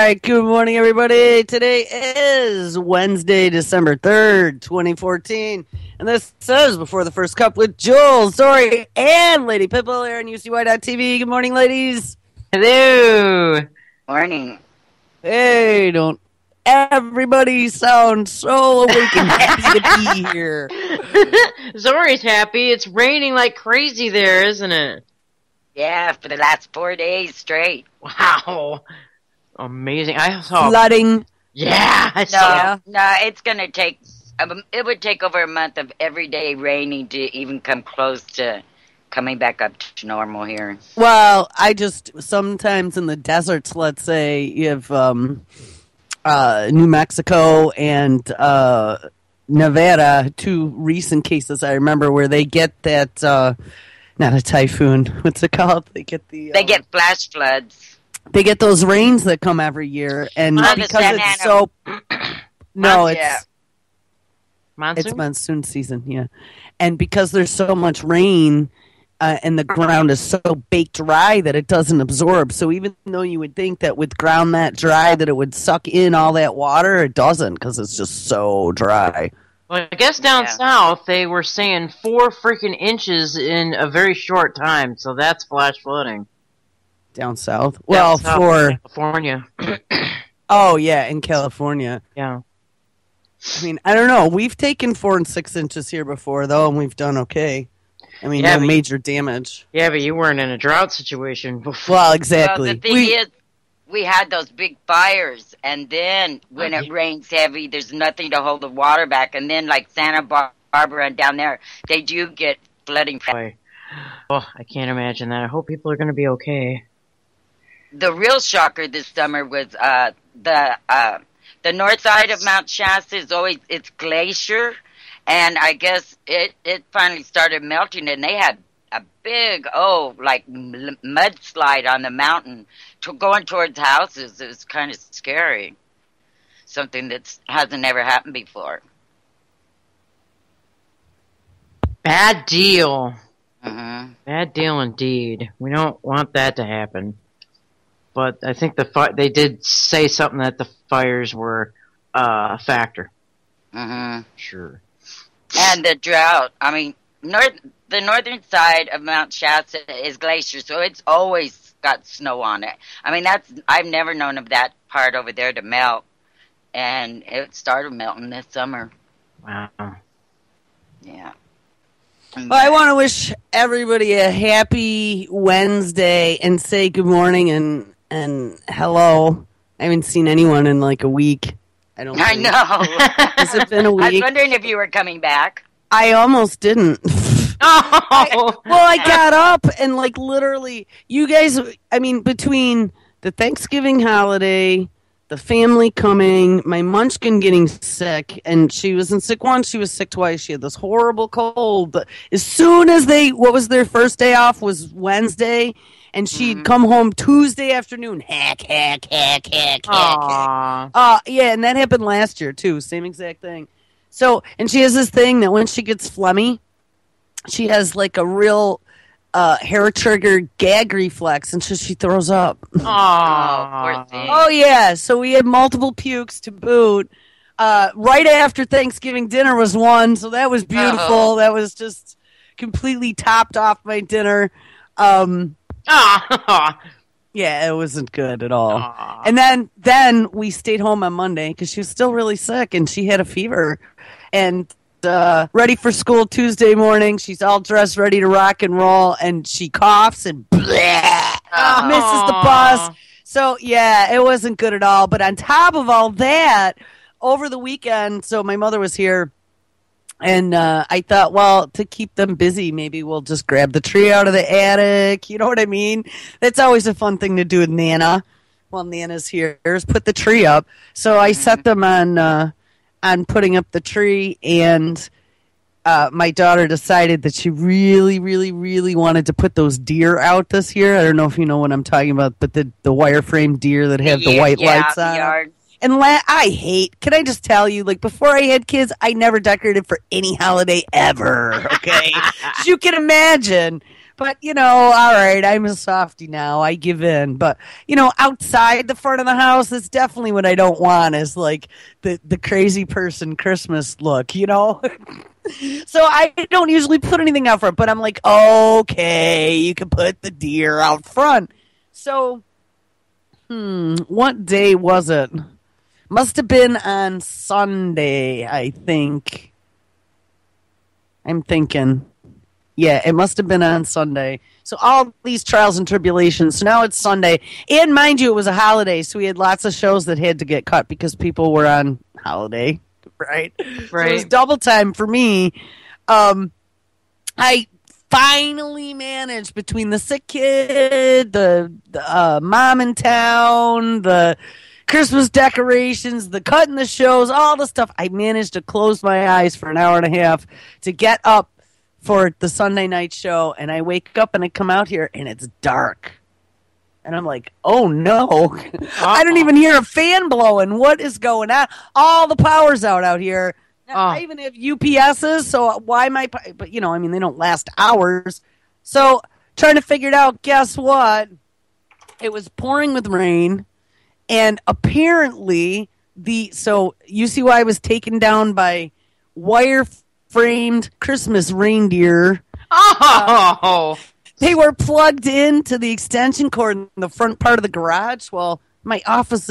right, good morning, everybody. Today is Wednesday, December 3rd, 2014. And this is Before the First Cup with Jules, Zorie, and Lady Pipple here on UCY.TV. Good morning, ladies. Hello. Morning. Hey, don't everybody sound so awake and happy to be here. Zorie's happy. It's raining like crazy there, isn't it? Yeah, for the last 4 days straight. Wow. Amazing. I saw Flooding. Yeah, I saw. No, it's going to take, it would take over a month of every day raining to even come close to coming back up to normal here. Well, I just, sometimes in the deserts, let's say, you have New Mexico and Nevada, two recent cases I remember where they get that, not a typhoon, what's it called? They get get flash floods. They get those rains that come every year, and because it's so... No, it's monsoon season, yeah. And because there's so much rain, and the ground is so baked dry that it doesn't absorb. So even though you would think that with ground that dry that it would suck in all that water, it doesn't because it's just so dry. Well, I guess down south they were saying 4 freaking inches in a very short time, so that's flash flooding. Down south? Well, south for California. Oh, yeah, in California. Yeah. I mean, I don't know. We've taken 4 and 6 inches here before, though, and we've done okay. I mean, no major damage. Yeah, but you weren't in a drought situation before. Well, exactly. Well, the thing is, we had those big fires, and then when it rains heavy, there's nothing to hold the water back. And then, like Santa Barbara and down there, they do get flooding. Oh, I can't imagine that. I hope people are going to be okay. The real shocker this summer was the north side of Mount Shasta is always it's glacier, and I guess it finally started melting, and they had a big mudslide on the mountain going towards houses. It was kind of scary, something that hasn't ever happened before. Bad deal. Mm-hmm. Bad deal indeed. We don't want that to happen. But I think they did say something that the fires were a factor. Mm-hmm. Sure. And the drought. I mean, the northern side of Mount Shasta is glacier, so it's always got snow on it. I mean, I've never known of that part over there to melt, and it started melting this summer. Wow. Yeah. Well, I want to wish everybody a happy Wednesday and say good morning and hello. I haven't seen anyone in like a week. I know. Has it been a week? I was wondering if you were coming back. I almost didn't. I got up and like literally, you guys, I mean, between the Thanksgiving holiday, the family coming, my munchkin getting sick, and she wasn't sick once, she was sick twice. She had this horrible cold. But as soon as what was their first day off was Wednesday, and she'd come home Tuesday afternoon, hack. Yeah, and that happened last year too, same exact thing. So, and she has this thing that when she gets phlegmy, she has like a real hair trigger gag reflex, and so she throws up. Oh yeah, so we had multiple pukes to boot. Right after Thanksgiving dinner was one, so that was beautiful. That was just completely topped off my dinner. Yeah, it wasn't good at all. And then we stayed home on Monday because she was still really sick and she had a fever. And ready for school Tuesday morning. She's all dressed, ready to rock and roll, and she coughs and misses the bus. So, yeah, it wasn't good at all. But on top of all that, over the weekend, so my mother was here, and I thought, well, to keep them busy, maybe we'll just grab the tree out of the attic. You know what I mean? That's always a fun thing to do with Nana. Well, Nana's here. Is put the tree up. So I set them on putting up the tree, and my daughter decided that she really, really, really wanted to put those deer out this year. I don't know if you know what I'm talking about, but the wireframe deer that have the white lights on. Yard. And can I just tell you, like, before I had kids, I never decorated for any holiday ever, okay? As you can imagine, But, all right, I'm a softie now. I give in. But, outside the front of the house, that's definitely what I don't want is like the crazy person Christmas look, So I don't usually put anything out front, but I'm like, okay, you can put the deer out front. So, what day was it? Must have been on Sunday, I think. I'm thinking. Yeah, it must have been on Sunday. So all these trials and tribulations. So now it's Sunday. And mind you, it was a holiday, so we had lots of shows that had to get cut because people were on holiday. Right. So it was double time for me. I finally managed between the sick kid, the mom in town, the Christmas decorations, the cutting the shows, all the stuff. I managed to close my eyes for an hour and a half to get up for the Sunday night show. And I wake up and I come out here and it's dark. And I'm like, oh no, I don't even hear a fan blowing. What is going on? All the power's out here. I even have UPSs, so why am I? But they don't last hours. So trying to figure it out. Guess what? It was pouring with rain, and apparently so UCY was taken down by wire framed Christmas reindeer. They were plugged into the extension cord in the front part of the garage. Well, my office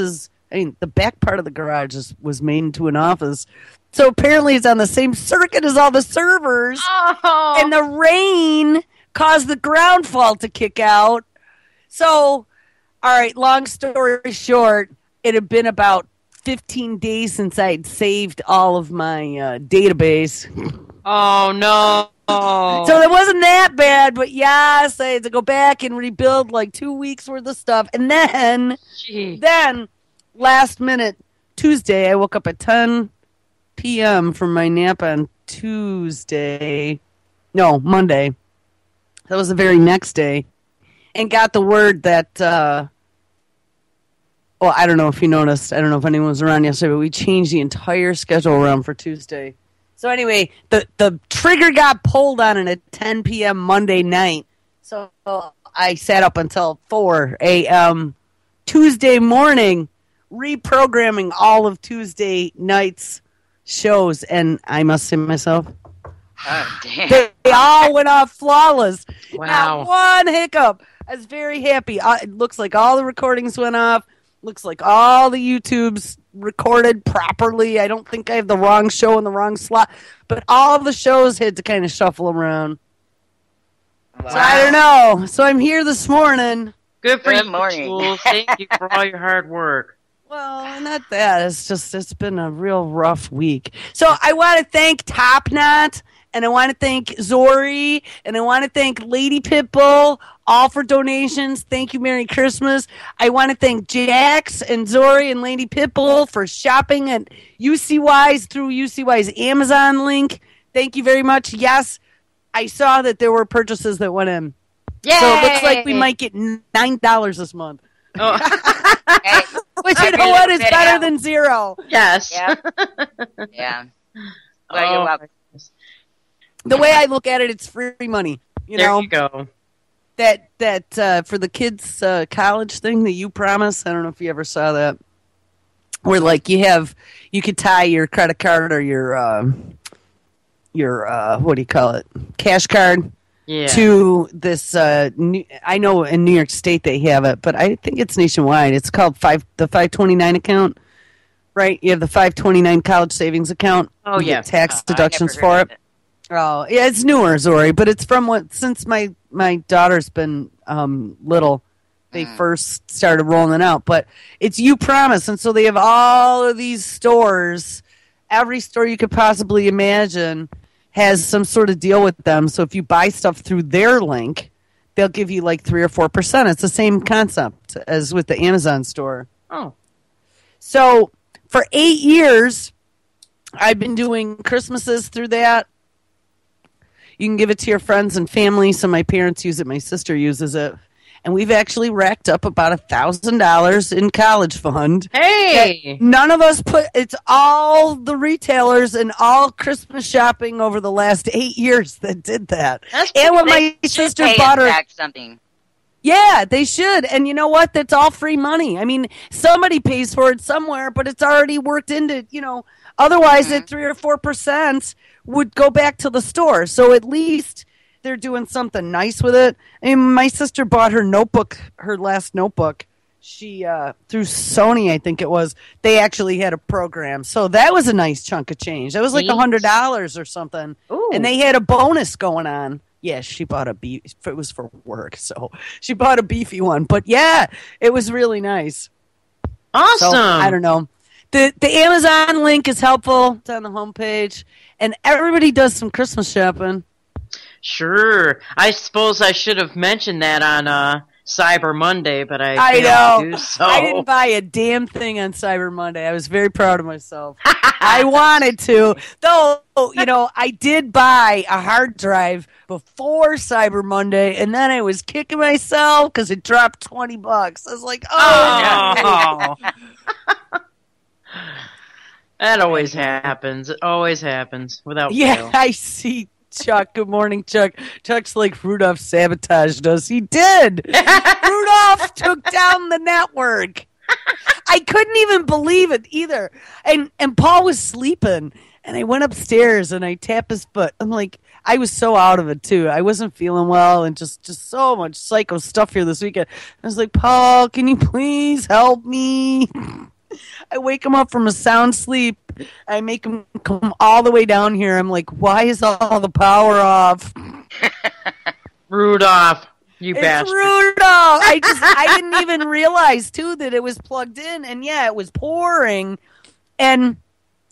the back part of the garage was made into an office. So apparently it's on the same circuit as all the servers. And the rain caused the ground fault to kick out. So, all right, long story short, it had been about 15 days since I'd saved all of my database. Oh, no. So it wasn't that bad, but yes, I had to go back and rebuild like 2 weeks worth of stuff. And then last minute, Tuesday, I woke up at 10 p.m. from my nap on Monday. That was the very next day. And got the word that, I don't know if you noticed. I don't know if anyone was around yesterday, but we changed the entire schedule around for Tuesday. So anyway, the trigger got pulled on it at 10 p.m. Monday night. So I sat up until 4 a.m. Tuesday morning, reprogramming all of Tuesday night's shows. And I must say myself, they all went off flawless. Wow. Not one hiccup. I was very happy. It looks like all the recordings went off. Looks like all the YouTubes recorded properly. I don't think I have the wrong show in the wrong slot. But all the shows had to kind of shuffle around. Wow. So I don't know. So I'm here this morning. Good for you, Jules. Thank you for all your hard work. Well, not that. It's been a real rough week. So I want to thank Top Knot, and I want to thank Zorie, and I want to thank Lady Pitbull, all for donations. Thank you, Merry Christmas. I want to thank Jax and Zorie and Lady Pitbull for shopping at UCY's through UCY's Amazon link. Thank you very much. Yes, I saw that there were purchases that went in. Yay! So it looks like we might get $9 this month. Oh. Which you know what is better than zero. Yes. Yeah. Yeah. Well, you're welcome. The way I look at it, it's free money. There you go. That for the kids' college thing that you promised. I don't know if you ever saw that. Where like you could tie your credit card or your what do you call it, cash card. Yeah. To this, I know in New York State they have it, but I think it's nationwide. It's called the 529 account, right? You have the 529 college savings account. Oh, yeah. Tax deductions for it. Oh, yeah, it's newer, Zorie, but it's from since my daughter's been little, they first started rolling it out. But it's You Promise, and so they have all of these stores, every store you could possibly imagine has some sort of deal with them. So if you buy stuff through their link, they'll give you like 3 or 4%. It's the same concept as with the Amazon store. Oh. So for 8 years, I've been doing Christmases through that. You can give it to your friends and family. So my parents use it. My sister uses it. and we've actually racked up about $1,000 in college fund. Hey! None of us it's all the retailers and all Christmas shopping over the last 8 years that did that. And when my sister bought her something. Yeah, they should. And you know what? That's all free money. I mean, somebody pays for it somewhere, but it's already worked into, otherwise that 3 or 4% would go back to the store. So at least they're doing something nice with it. I mean, my sister bought her last notebook. She, through Sony, I think it was, they actually had a program. So that was a nice chunk of change. That was like $100 or something. Ooh. And they had a bonus going on. Yeah, she bought it was for work, so she bought a beefy one. But yeah, it was really nice. Awesome. So, I don't know. The Amazon link is helpful. It's on the homepage. And everybody does some Christmas shopping. Sure. I suppose I should have mentioned that on Cyber Monday, but I know. To do so. I didn't buy a damn thing on Cyber Monday. I was very proud of myself. I wanted to. Though, I did buy a hard drive before Cyber Monday, and then I was kicking myself because it dropped $20. I was like, oh. That always happens. It always happens without fail. I see. Chuck, good morning, Chuck. Chuck's like, Rudolph sabotaged us. He did. Rudolph took down the network. I couldn't even believe it either. And Paul was sleeping, and I went upstairs and I tapped his foot. I'm like, I was so out of it too. I wasn't feeling well, and just so much psycho stuff here this weekend. I was like, Paul, can you please help me? I wake him up from a sound sleep. I make him come all the way down here. I'm like, why is all the power off? Rudolph, you bastard. It's Rudolph. I didn't even realize, too, that it was plugged in. And, yeah, it was pouring. And,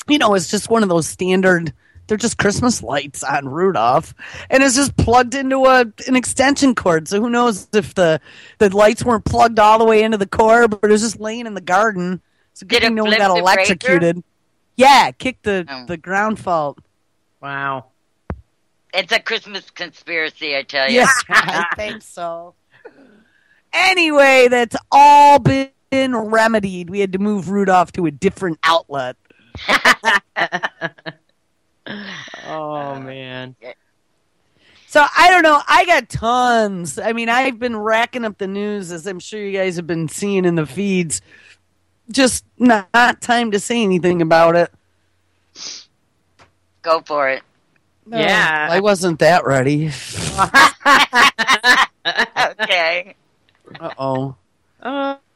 it's just one of those standard, they're just Christmas lights on Rudolph. And it's just plugged into an extension cord. So who knows if the lights weren't plugged all the way into the cord, but it was just laying in the garden. So good thing no one got electrocuted. Breaker? Yeah, kicked the ground fault. Wow. It's a Christmas conspiracy, I tell you. Yeah, I think so. Anyway, that's all been remedied. We had to move Rudolph to a different outlet. Oh, man. So, I don't know. I got tons. I mean, I've been racking up the news, as I'm sure you guys have been seeing in the feeds. Just not time to say anything about it. Go for it. No, yeah. I wasn't that ready. Okay. Uh-oh.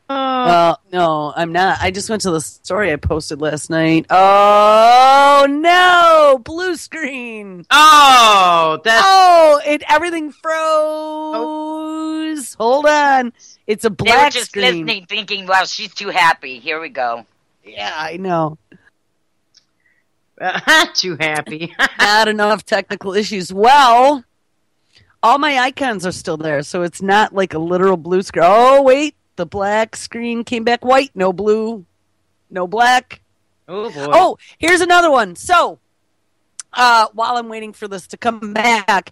Well, no, I'm not. I just went to the story I posted last night. Oh, no! Blue screen! Oh, Everything froze! Hold on. It's a black screen. They were just listening, thinking, well, she's too happy. Here we go. Yeah, I know. Too happy. Not enough technical issues. Well, all my icons are still there, so it's not like a literal blue screen. Oh, wait. The black screen came back white. No blue. No black. Oh, boy. Oh, here's another one. So, while I'm waiting for this to come back,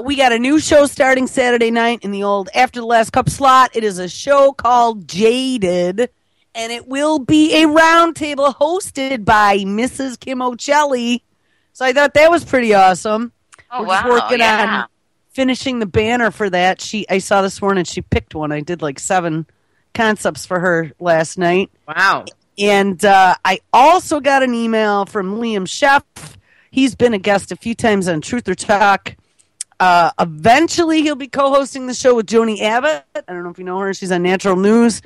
we got a new show starting Saturday night in the old After the Last Cup slot. It is a show called Jaded, and it will be a roundtable hosted by Mrs. Kim O'Celli. So I thought that was pretty awesome. Oh, We're just working on finishing the banner for that. I saw this morning she picked one. I did like 7 concepts for her last night. Wow. And I also got an email from Liam Sheff. He's been a guest a few times on Truth or Talk. Eventually, he'll be co-hosting the show with Joni Abbott. I don't know if you know her. She's on Natural News.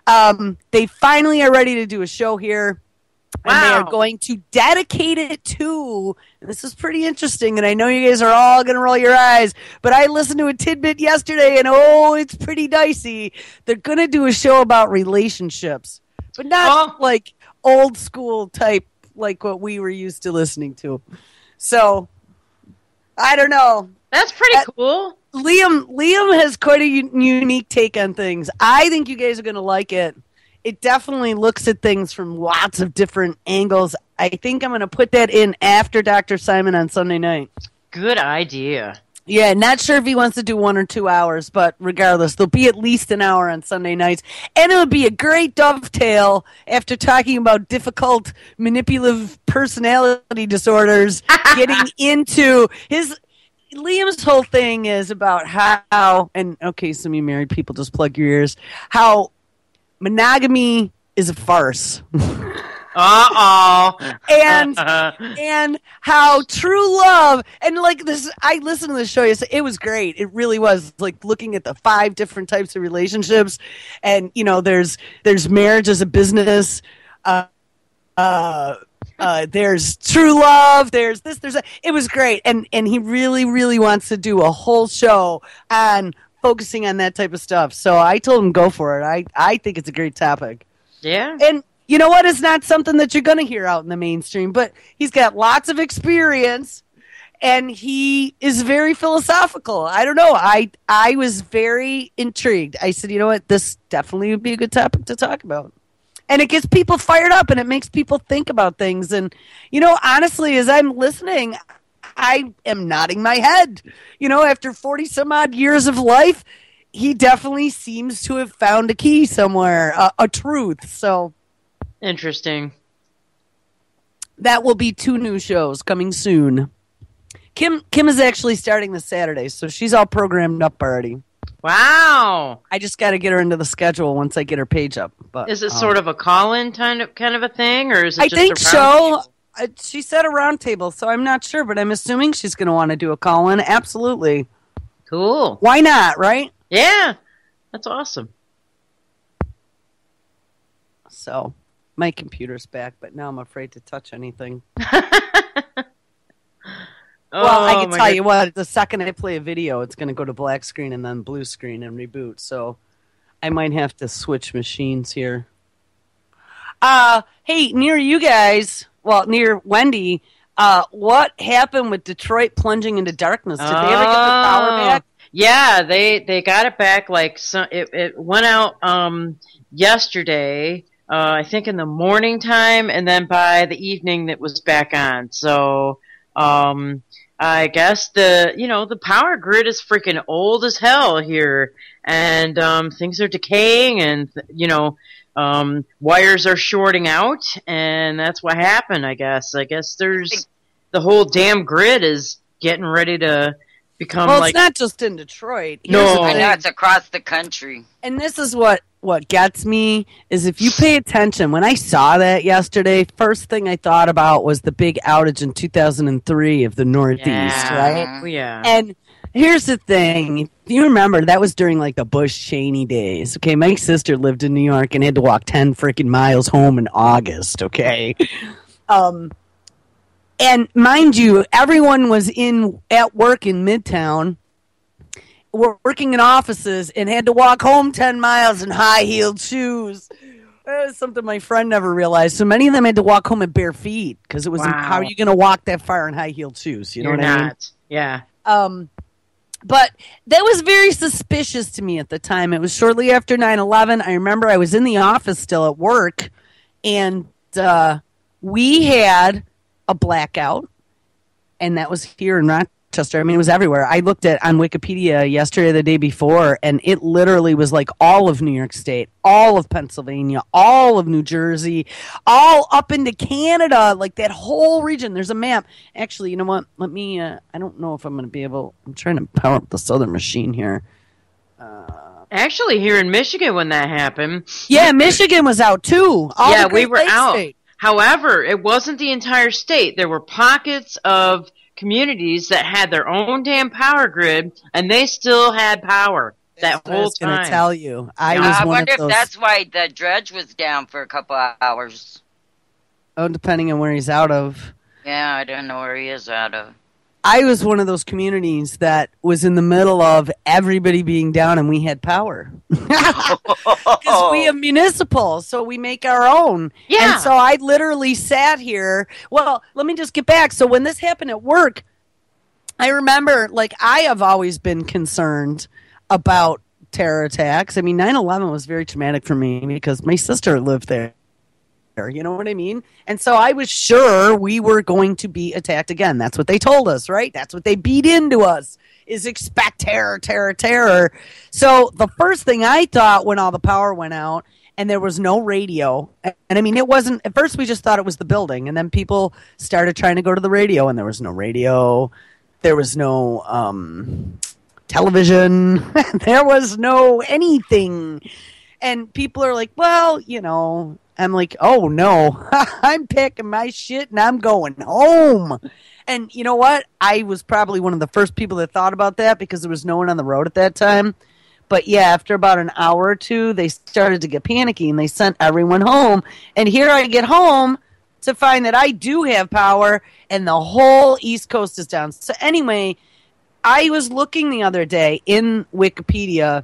They finally are ready to do a show here. Wow. And they are going to dedicate it to, and this is pretty interesting, and I know you guys are all going to roll your eyes, but I listened to a tidbit yesterday, and it's pretty dicey. They're going to do a show about relationships, but not like old school type, like what we were used to listening to. So, I don't know. That's pretty cool. Liam has quite a unique take on things. I think you guys are going to like it. It definitely looks at things from lots of different angles. I think I'm going to put that in after Dr. Simon on Sunday night. Good idea. Yeah, not sure if he wants to do 1 or 2 hours, but regardless, there'll be at least an hour on Sunday nights. And it would be a great dovetail after talking about difficult manipulative personality disorders, getting into Liam's whole thing is about how, and okay, some of you married people just plug your ears, how monogamy is a farce. and how true love, and like this, I listened to the show yesterday. It was great. It really was, like looking at the 5 different types of relationships, and there's marriage as a business. There's true love. There's this. There's that. It was great, and he really, really wants to do a whole show on focusing on that type of stuff. So I told him go for it. I think it's a great topic. Yeah, and. You know what? It's not something that you're going to hear out in the mainstream, but he's got lots of experience, and he is very philosophical. I don't know. I was very intrigued. I said, you know what? This definitely would be a good topic to talk about. And it gets people fired up, and it makes people think about things. And, honestly, as I'm listening, I am nodding my head. After 40-some-odd years of life, he definitely seems to have found a key somewhere, a truth. So... Interesting. That will be 2 new shows coming soon. Kim is actually starting this Saturday, so she's all programmed up already. Wow. I just got to get her into the schedule once I get her page up. But is it sort of a call-in kind of a thing, or is it? I think so. She said a round table, so I'm not sure, but I'm assuming she's going to want to do a call-in. Absolutely. Cool. Why not? Right? Yeah, that's awesome. So. My computer's back, but now I'm afraid to touch anything. Well, I can tell you what, the second I play a video, it's going to go to black screen and then blue screen and reboot. So I might have to switch machines here. Hey, near you guys, near Wendy, what happened with Detroit plunging into darkness? Did they ever get the power back? Yeah, they got it back. It went out yesterday. I think in the morning time, and then by the evening it was back on. So, I guess the power grid is freaking old as hell here, and things are decaying, and wires are shorting out, and that's what happened. I guess there's the whole damn grid is getting ready to become. Well, it's not just in Detroit. No, I know it's across the country. And this is what gets me is if you pay attention. When I saw that yesterday, first thing I thought about was the big outage in 2003 of the Northeast, right? Yeah. And here's the thing. If you remember, that was during like the Bush-Cheney days. Okay, my sister lived in New York and had to walk 10 freaking miles home in August, okay? And mind you, everyone was at work in Midtown, working in offices, and had to walk home 10 miles in high-heeled shoes. That was something my friend never realized. So many of them had to walk home in bare feet because it was how are you going to walk that far in high-heeled shoes? You know what I mean? Yeah. But that was very suspicious to me at the time. It was shortly after 9/11. I remember I was in the office still at work, and we had a blackout, and that was here in Rochester. I mean, it was everywhere. I looked at on Wikipedia yesterday, the day before, and it literally was like all of New York State, all of Pennsylvania, all of New Jersey, all up into Canada, like that whole region. There's a map. Actually, you know what? Let me, I don't know if I'm going to be able, I'm trying to power up this other machine here. Actually, here in Michigan when that happened. Yeah, Michigan was out too. We were out. State. However, it wasn't the entire state. There were pockets of communities that had their own damn power grid, and they still had power that whole time. I was going to tell you. I wonder if that's why the dredge was down for a couple of hours. Oh, depending on where he's out of. Yeah, I don't know where he is out of. I was one of those communities that was in the middle of everybody being down and we had power. Because we have municipal, so we make our own. Yeah. And so I literally sat here. Well, let me just get back. So when this happened at work, I remember, I have always been concerned about terror attacks. I mean, 9/11 was very traumatic for me because my sister lived there. You know what I mean? And so I was sure we were going to be attacked again. That's what they told us, right? That's what they beat into us, is expect terror, terror, terror. So the first thing I thought when all the power went out and there was no radio, and I mean, it wasn't, at first we just thought it was the building, and then people started trying to go to the radio, and there was no radio. There was no television. There was no anything. And people are like, well, you know, I'm like, oh no, I'm packing my shit and I'm going home. And you know what? I was probably one of the first people that thought about that because there was no one on the road at that time. But yeah, after about an hour or two, they started to get panicky and they sent everyone home. And here I get home to find that I do have power and the whole East Coast is down. So anyway, I was looking the other day in Wikipedia,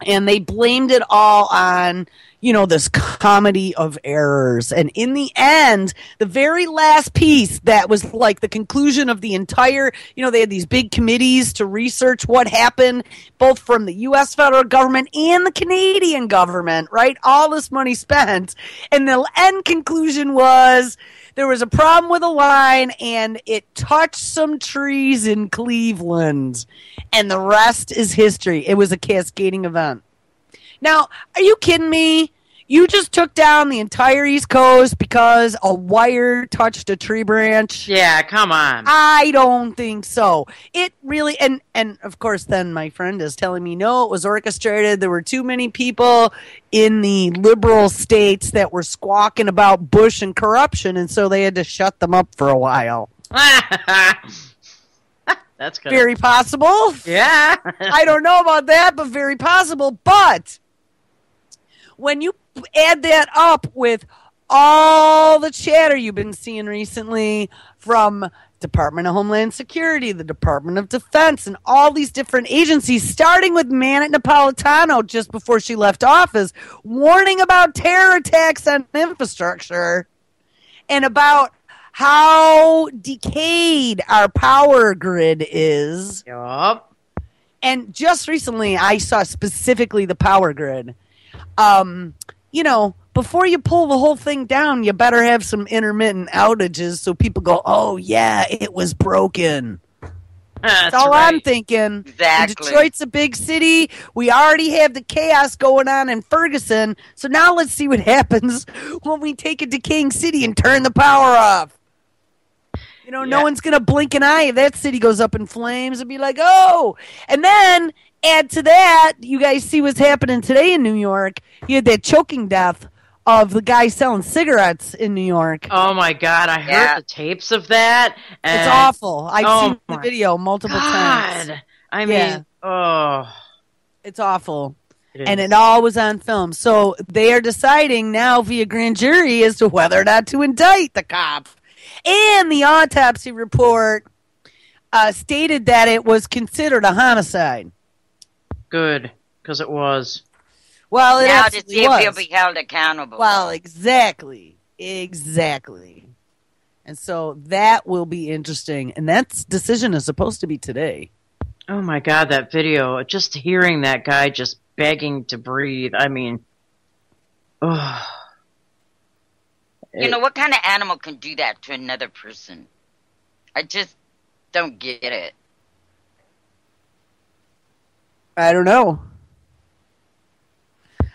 and they blamed it all on, you know, this comedy of errors. And in the end, the very last piece that was like the conclusion of the entire, you know, they had these big committees to research what happened, both from the U.S. federal government and the Canadian government, right? All this money spent. And the end conclusion was there was a problem with a line and it touched some trees in Cleveland. And the rest is history. It was a cascading event. Now, are you kidding me? You just took down the entire East Coast because a wire touched a tree branch? Yeah, come on. I don't think so. It really, and of course then my friend is telling me, no, it was orchestrated. There were too many people in the liberal states that were squawking about Bush and corruption, and so they had to shut them up for a while. That's good. Very possible. Yeah. I don't know about that, but very possible. But when you add that up with all the chatter you've been seeing recently from Department of Homeland Security, the Department of Defense, and all these different agencies, starting with Manet Napolitano just before she left office, warning about terror attacks on infrastructure and about how decayed our power grid is. Yup. And just recently, I saw specifically the power grid. You know, before you pull the whole thing down, you better have some intermittent outages so people go, oh, yeah, it was broken. That's all right. I'm thinking. Exactly. And Detroit's a big city. We already have the chaos going on in Ferguson. So now let's see what happens when we take a decaying city and turn the power off. You know, no one's going to blink an eye if that city goes up in flames and be like, oh. And then add to that, you guys see what's happening today in New York. You had that choking death of the guy selling cigarettes in New York. Oh, my God. I heard the tapes of that. And it's awful. I've seen the video multiple times. I mean, it's awful. And it all was on film. So they are deciding now via grand jury as to whether or not to indict the cop. And the autopsy report stated that it was considered a homicide. Good, because it was. Well, it now to see was. if he'll be held accountable. Well, exactly. And so that will be interesting. And that decision is supposed to be today. Oh, my God, that video. Just hearing that guy just begging to breathe. I mean, You know, what kind of animal can do that to another person? I just don't get it. I don't know.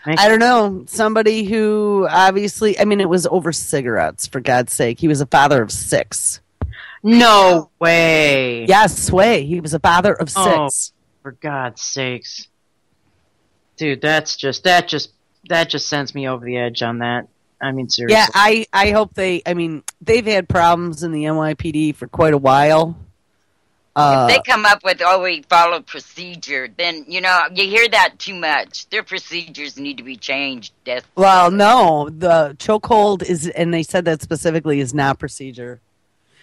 I don't know. Somebody who obviously, I mean, it was over cigarettes, for God's sake. He was a father of 6. No way. Yes, way. He was a father of 6. For God's sakes. Dude, that just sends me over the edge on that. I mean, seriously. Yeah, I hope they've had problems in the NYPD for quite a while. If they come up with, we follow procedure, then, you know, you hear that too much. Their procedures need to be changed. Well, no, the chokehold is, and they said that specifically, is not procedure.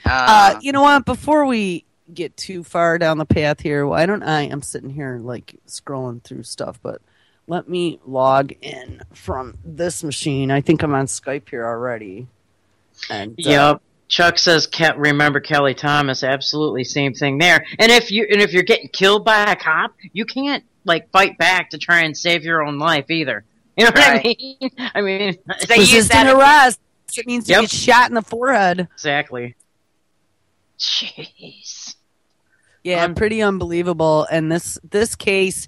You know what? Before we get too far down the path here, why don't I'm sitting here, like, scrolling through stuff, but let me log in from this machine. I think I'm on Skype here already. And, yep. Chuck says, remember Kelly Thomas. Absolutely, same thing there. And if you're getting killed by a cop, you can't like fight back to try and save your own life either. You know what I mean? I mean, resistant arrest. it means you get shot in the forehead. Exactly. Jeez. Yeah, pretty unbelievable. And this case,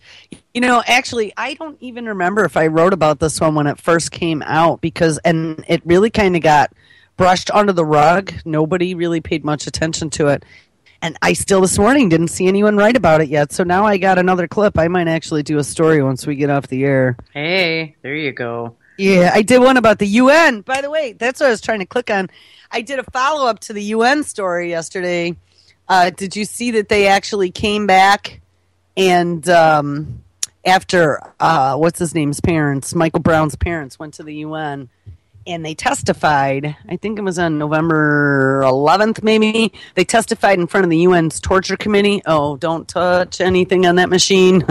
actually, I don't even remember if I wrote about this one when it first came out and it really kind of got brushed under the rug. Nobody really paid much attention to it. And I still this morning didn't see anyone write about it yet. So now I got another clip. I might actually do a story once we get off the air. Hey, there you go. Yeah, I did one about the UN. By the way, that's what I was trying to click on. I did a follow-up to the UN story yesterday. Did you see that they actually came back and after, what's his name's parents, Michael Brown's parents, went to the UN and they testified, I think it was on November 11th maybe, they testified in front of the UN's torture committee. Oh, don't touch anything on that machine.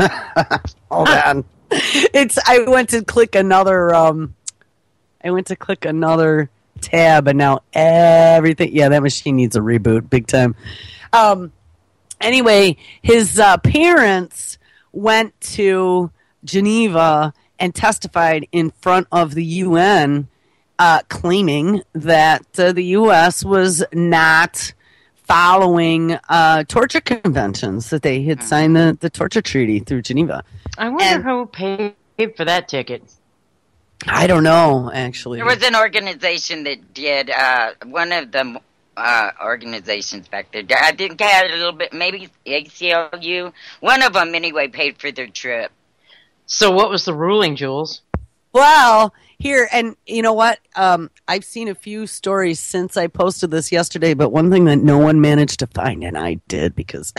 Hold on. I went to click another tab and now everything, that machine needs a reboot big time. Anyway, his parents went to Geneva and testified in front of the UN, claiming that the U.S. was not following torture conventions, that they had signed the torture treaty through Geneva. I wonder who paid for that ticket. I don't know, actually. There was an organization that did, one of the organizations back there. I think I had a little bit, maybe ACLU. One of them, anyway, paid for their trip. So what was the ruling, Jules? Well, here, and you know what? I've seen a few stories since I posted this yesterday, but one thing that no one managed to find, and I did because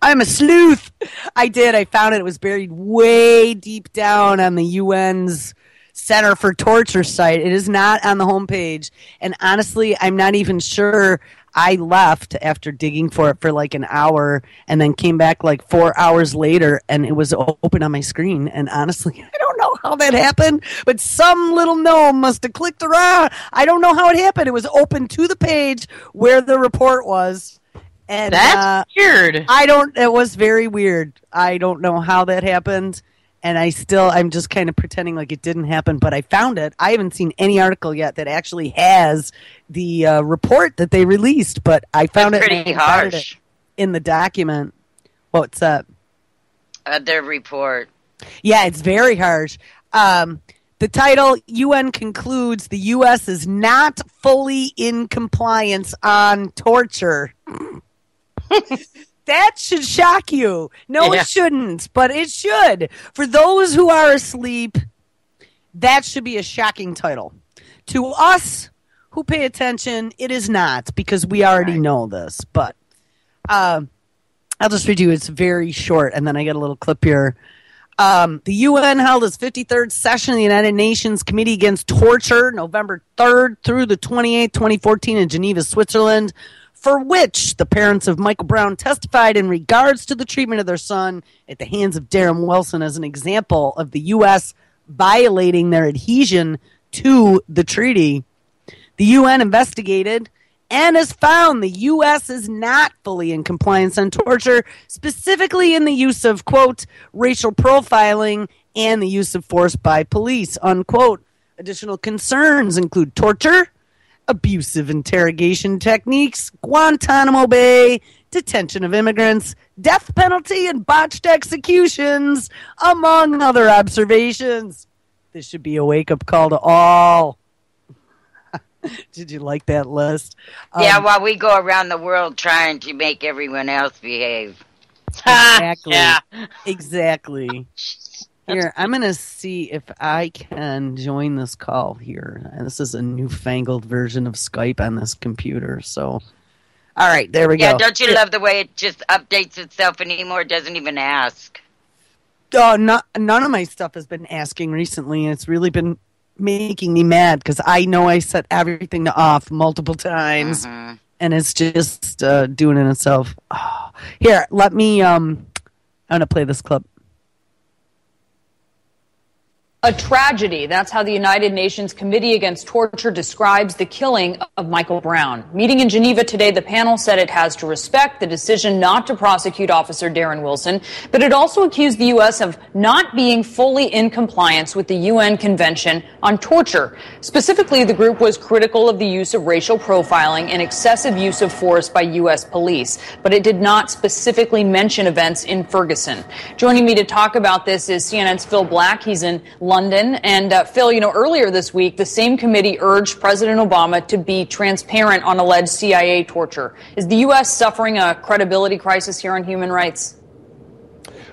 I'm a sleuth. I found it. It was buried way deep down on the UN's Center for Torture site. It is not on the homepage. And honestly, I'm not even sure. I left after digging for it for like an hour and then came back like 4 hours later and it was open on my screen. And honestly, I don't know how that happened, but some little gnome must have clicked around. I don't know how it happened. It was open to the page where the report was. And that's weird. It was very weird. I don't know how that happened. And I'm just kind of pretending like it didn't happen, but I found it. I haven't seen any article yet that actually has the report that they released, but I found it's pretty harsh in the document. What's that? Their report. Yeah, it's very harsh. The title, UN concludes the U.S. is not fully in compliance on torture. That should shock you. No, It shouldn't, but it should. For those who are asleep, that should be a shocking title. To us who pay attention, it is not, because we already know this. But I'll just read you. It's very short, and then I get a little clip here. The UN held its 53rd session of the United Nations Committee Against Torture, November 3rd through the 28th, 2014 in Geneva, Switzerland, for which the parents of Michael Brown testified in regards to the treatment of their son at the hands of Darren Wilson as an example of the U.S. violating their adhesion to the treaty. The UN investigated and has found the U.S. is not fully in compliance on torture, specifically in the use of, quote, racial profiling and the use of force by police, unquote. Additional concerns include torture, abusive interrogation techniques, Guantanamo Bay, detention of immigrants, death penalty, and botched executions, among other observations. This should be a wake-up call to all. Did you like that list? Yeah, while we go around the world trying to make everyone else behave. Exactly. Yeah. Exactly. Here, I'm going to see if I can join this call here. This is a newfangled version of Skype on this computer. So, all right, there we go. Yeah, don't you love the way it just updates itself anymore? It doesn't even ask. Oh, none of my stuff has been asking recently. It's really been making me mad because I know I set everything to off multiple times, and it's just doing it itself. Oh. Here, let me. I'm going to play this clip. This is a newfangled version of Skype on this computer, so... Alright, there we go. All right, there we go. Here, let me. I'm going to play this clip. A tragedy. That's how the United Nations Committee Against Torture describes the killing of Michael Brown. Meeting in Geneva today, the panel said it has to respect the decision not to prosecute Officer Darren Wilson, but it also accused the U.S. of not being fully in compliance with the UN Convention on Torture. Specifically, the group was critical of the use of racial profiling and excessive use of force by U.S. police, but it did not specifically mention events in Ferguson. Joining me to talk about this is CNN's Phil Black. He's in London. And Phil, earlier this week, the same committee urged President Obama to be transparent on alleged CIA torture. Is the U.S. suffering a credibility crisis here on human rights?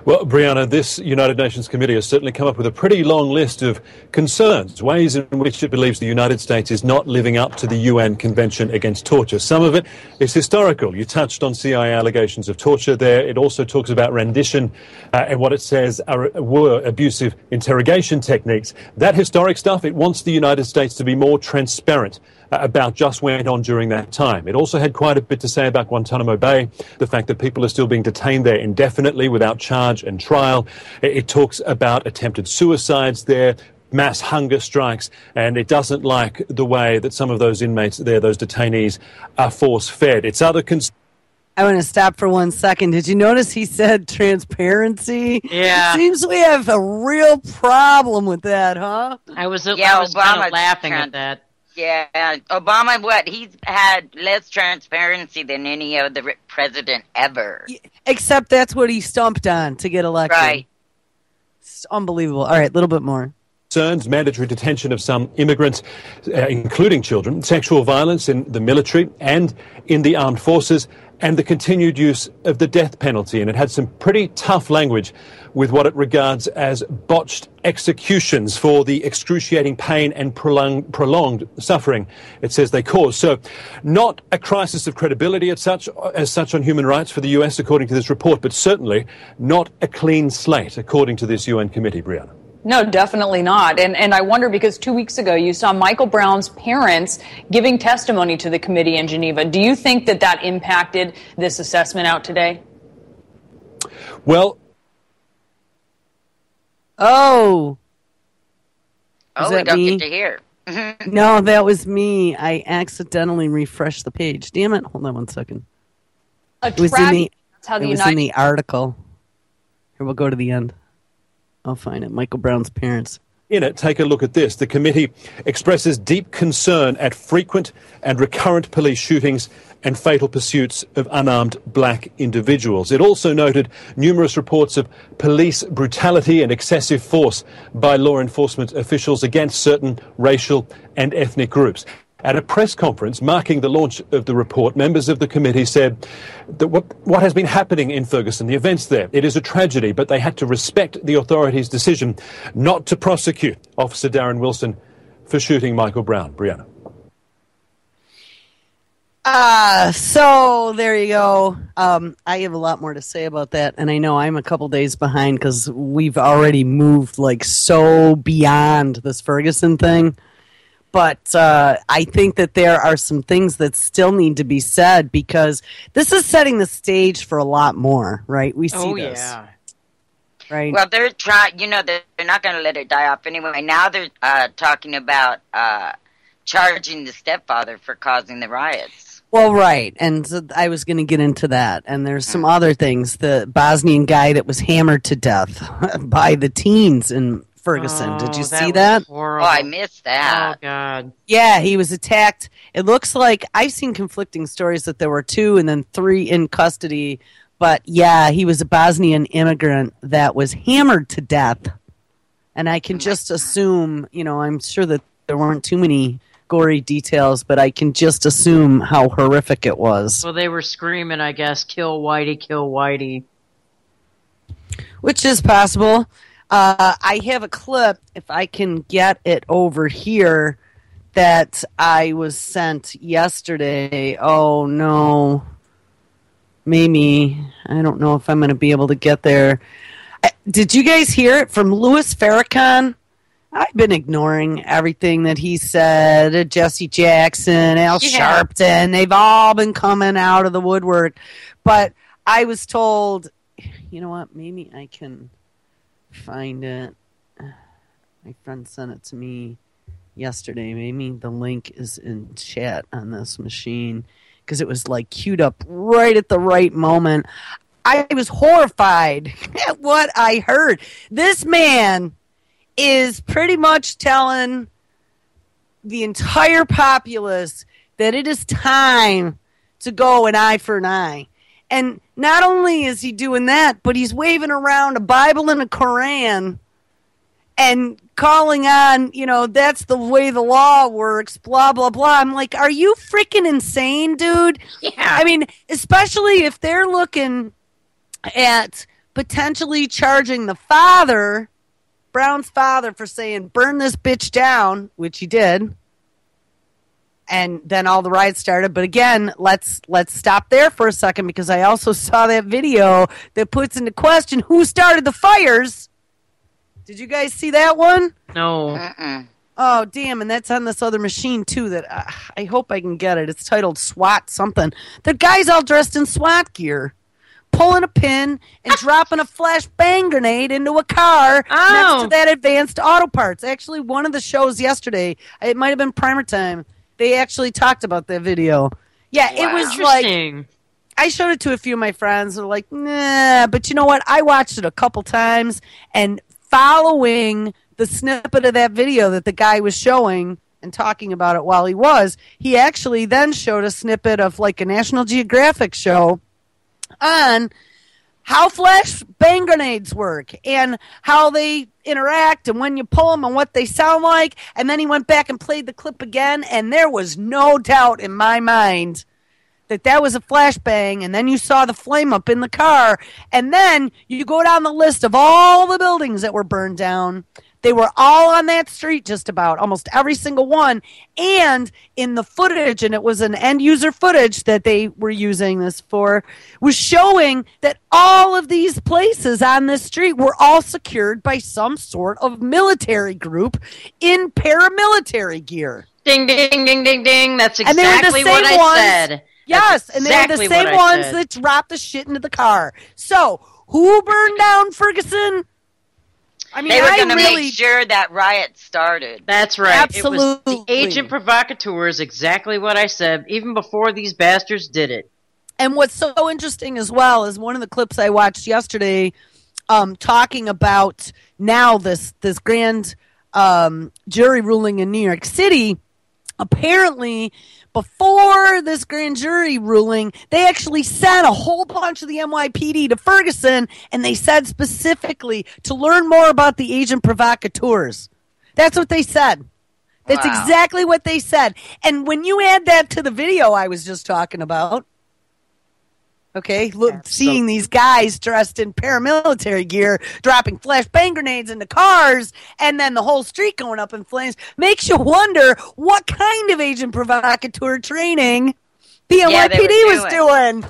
Well, Brianna, this United Nations Committee has certainly come up with a pretty long list of concerns, ways in which it believes the United States is not living up to the UN Convention Against Torture. Some of it is historical. You touched on CIA allegations of torture there. It also talks about rendition and what it says were abusive interrogation techniques. That historic stuff, it wants the United States to be more transparent about just went on during that time. It also had quite a bit to say about Guantanamo Bay, the fact that people are still being detained there indefinitely without charge and trial. It talks about attempted suicides there, mass hunger strikes, and it doesn't like the way that some of those inmates there, those detainees, are force-fed. It's other I want to stop for 1 second. Did you notice he said transparency? Yeah. It seems we have a real problem with that, huh? I was kind of laughing at that. Yeah, Obama, he's had less transparency than any other president ever. Except that's what he stumped on to get elected. Right. It's unbelievable. All right, a little bit more. Concerns, mandatory detention of some immigrants, including children, sexual violence in the military and in the armed forces, and the continued use of the death penalty. And it had some pretty tough language with what it regards as botched executions for the excruciating pain and prolonged suffering it says they cause. So not a crisis of credibility as such on human rights for the US, according to this report, but certainly not a clean slate, according to this UN committee, Brianna. No, definitely not. And I wonder, because 2 weeks ago you saw Michael Brown's parents giving testimony to the committee in Geneva. Do you think that impacted this assessment out today? Well, Oh, we don't get to hear. No, that was me. I accidentally refreshed the page. Damn it. Hold on 1 second. It was in the article. Here, we'll go to the end. I'll find it. Michael Brown's parents. In it, take a look at this. The committee expresses deep concern at frequent and recurrent police shootings and fatal pursuits of unarmed black individuals. It also noted numerous reports of police brutality and excessive force by law enforcement officials against certain racial and ethnic groups. At a press conference marking the launch of the report, members of the committee said that what has been happening in Ferguson, the events there, it is a tragedy, but they had to respect the authorities' decision not to prosecute Officer Darren Wilson for shooting Michael Brown. Brianna. So there you go. I have a lot more to say about that, and I know I'm a couple days behind because we've already moved so beyond this Ferguson thing. But I think that there are some things that still need to be said because this is setting the stage for a lot more, right? We see this. Yeah. Right. Well, they're trying, they're not going to let it die off anyway. Now they're talking about charging the stepfather for causing the riots. Well, right. And so I was going to get into that. And there's some other things. The Bosnian guy that was hammered to death by the teens in Ferguson. Did you see that? Oh, I missed that. Oh, God. Yeah, he was attacked. It looks like I've seen conflicting stories that there were 2 and then 3 in custody. But yeah, he was a Bosnian immigrant that was hammered to death. And I can just assume, I'm sure that there weren't too many gory details, but I can just assume how horrific it was. Well, they were screaming, I guess, kill Whitey, kill Whitey. Which is possible. I have a clip, if I can get it over here, that I was sent yesterday. Oh, no. Maybe. I don't know if I'm going to be able to get there. Did you guys hear it from Louis Farrakhan? I've been ignoring everything that he said. Jesse Jackson, Al Sharpton, they've all been coming out of the woodwork. But I was told, you know what, maybe I can find it. My friend sent it to me yesterday. Maybe the link is in chat on this machine because it was like queued up right at the right moment. I was horrified at what I heard. This man is pretty much telling the entire populace that it is time to go an eye for an eye. And not only is he doing that, but he's waving around a Bible and a Koran and calling on, that's the way the law works, blah, blah, blah. I'm like, are you freaking insane, dude? Yeah. I mean, especially if they're looking at potentially charging the father, Brown's father, for saying, burn this bitch down, which he did. And then all the riots started. But again, let's stop there for a second because I also saw that video that puts into question who started the fires. Did you guys see that one? No. Oh, damn. And that's on this other machine, too, that I hope I can get it. It's titled SWAT something. The guy's all dressed in SWAT gear, pulling a pin and dropping a flash bang grenade into a car next to that Advanced Auto Parts. Actually, one of the shows yesterday, it might have been Primer Time, they actually talked about that video. Yeah, It was like, I showed it to a few of my friends. They're like, nah, but you know what? I watched it a couple times, and following the snippet of that video that the guy was showing and talking about it while he actually then showed a snippet of like a National Geographic show on how flash bang grenades work and how they interact and when you pull them and what they sound like. And then he went back and played the clip again, and there was no doubt in my mind that was a flashbang. And then you saw the flame up in the car, and then you go down the list of all the buildings that were burned down. They were all on that street, just about, almost every single one. And in the footage, and it was an end-user footage that they were using this for, was showing that all of these places on this street were all secured by some sort of military group in paramilitary gear. Ding, ding, ding, ding, ding. That's exactly what I said. Yes, and they were the same ones that dropped the shit into the car. So, who burned down Ferguson? I mean, they were going to make sure that riot started. That's right. Absolutely. It was the agent provocateurs, exactly what I said, even before these bastards did it. And what's so interesting as well is one of the clips I watched yesterday talking about now this grand jury ruling in New York City. Apparently, before this grand jury ruling, they actually sent a whole bunch of the NYPD to Ferguson, and they said specifically to learn more about the agent provocateurs. That's what they said. That's exactly what they said. And when you add that to the video I was just talking about, okay, seeing these guys dressed in paramilitary gear dropping flashbang grenades into cars and then the whole street going up in flames makes you wonder what kind of agent provocateur training the NYPD was doing.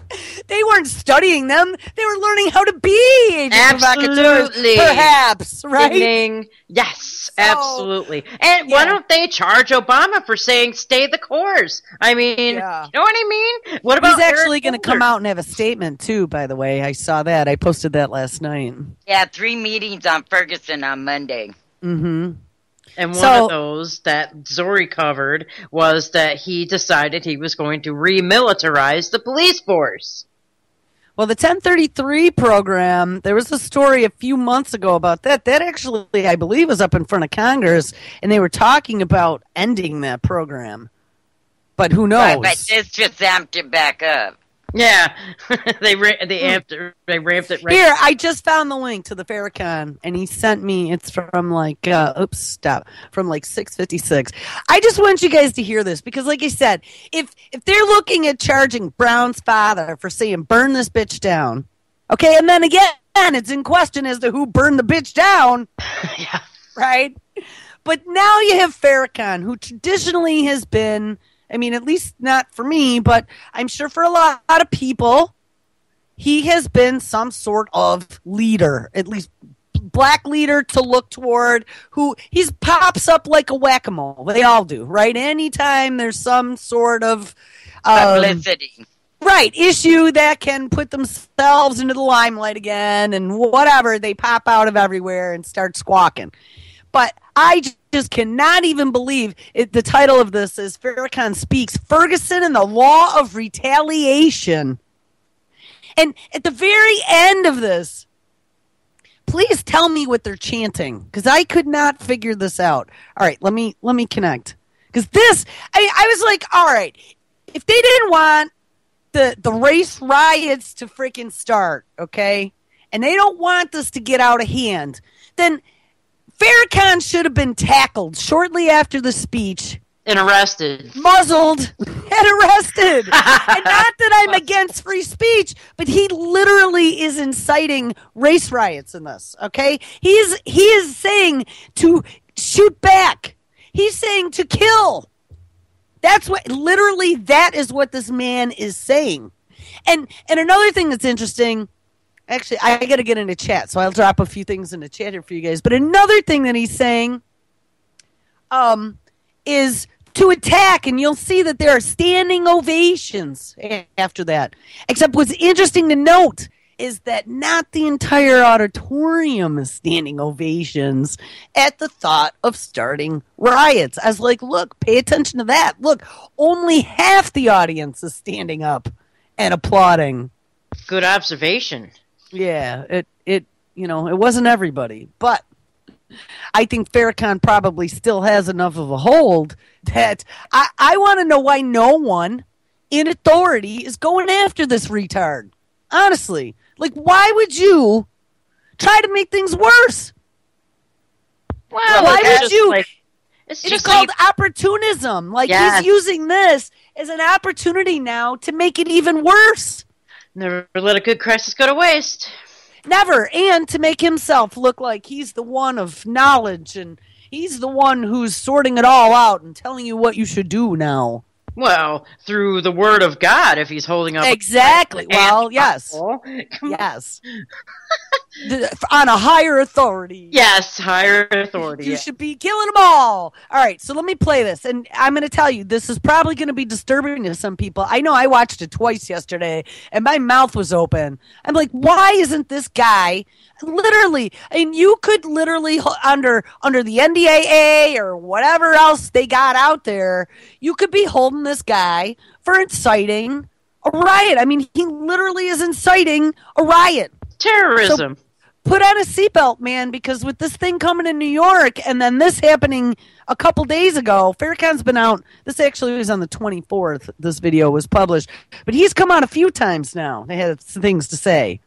They weren't studying them. They were learning how to be agent provocateurs, perhaps, right? Ding. Yes, absolutely. And why don't they charge Obama for saying stay the course? I mean, you know what I mean? What about He's actually going to come out and have a statement, too, by the way. I saw that. I posted that last night. Yeah, 3 meetings on Ferguson on Monday. Mm-hmm. And one of those that Zorie covered was that he decided he was going to remilitarize the police force. Well, the 1033 program, there was a story a few months ago about that. That actually, I believe, was up in front of Congress, and they were talking about ending that program. But who knows? Right, but this just amped it back up. Yeah, they ramped it right. Here, I just found the link to the Farrakhan, and he sent me. It's from like, from like 6:56. I just want you guys to hear this because, like I said, if they're looking at charging Brown's father for saying burn this bitch down, okay, and then again, it's in question as to who burned the bitch down, yeah, right? But now you have Farrakhan, who traditionally has been. I mean, at least not for me, but I'm sure for a lot of people, he has been some sort of leader, at least black leader to look toward, who he pops up like a whack-a-mole. They all do, right? Anytime there's some sort of publicity. Right, issue that can put themselves into the limelight again and whatever, they pop out of everywhere and start squawking. But I just cannot even believe it. The title of this is Farrakhan Speaks, Ferguson and the Law of Retaliation. And at the very end of this, please tell me what they're chanting, because I could not figure this out. All right, let me connect. Because this, I was like, all right, if they didn't want the race riots to freaking start, okay, and they don't want this to get out of hand, then Farrakhan should have been tackled shortly after the speech. And arrested. Muzzled and arrested. And not that I'm against free speech, but he literally is inciting race riots in this, okay? He is saying to shoot back. He's saying to kill. That's what, literally, that is what this man is saying. And another thing that's interesting, actually, I got to get into chat, so I'll drop a few things in the chat here for you guys. But another thing that he's saying is to attack, and you'll see that there are standing ovations after that. Except what's interesting to note is that not the entire auditorium is standing ovations at the thought of starting riots. I was like, look, pay attention to that. Look, only half the audience is standing up and applauding. Good observation. Yeah, it wasn't everybody, but I think Farrakhan probably still has enough of a hold that I want to know why no one in authority is going after this retard. Honestly. Like, why would you try to make things worse? Well, why would you? It's just called opportunism. Like, he's using this as an opportunity now to make it even worse. Never let a good crisis go to waste. Never. And to make himself look like he's the one of knowledge and he's the one who's sorting it all out and telling you what you should do now. Well, through the word of God, if he's holding up... Exactly. Well, yes. Yes. On a higher authority. Yes, higher authority. You should be killing them all. All right, so let me play this. And I'm going to tell you, this is probably going to be disturbing to some people. I know I watched it twice yesterday, and my mouth was open. I'm like, why isn't this guy... Literally, and you could literally under the NDAA or whatever else they got out there, you could be holding this guy for inciting a riot. I mean, he literally is inciting a riot. Terrorism. So put on a seatbelt, man, because with this thing coming in New York and then this happening a couple days ago, Farrakhan's been out. This actually was on the 24th. This video was published, but he's come out a few times now. They had things to say.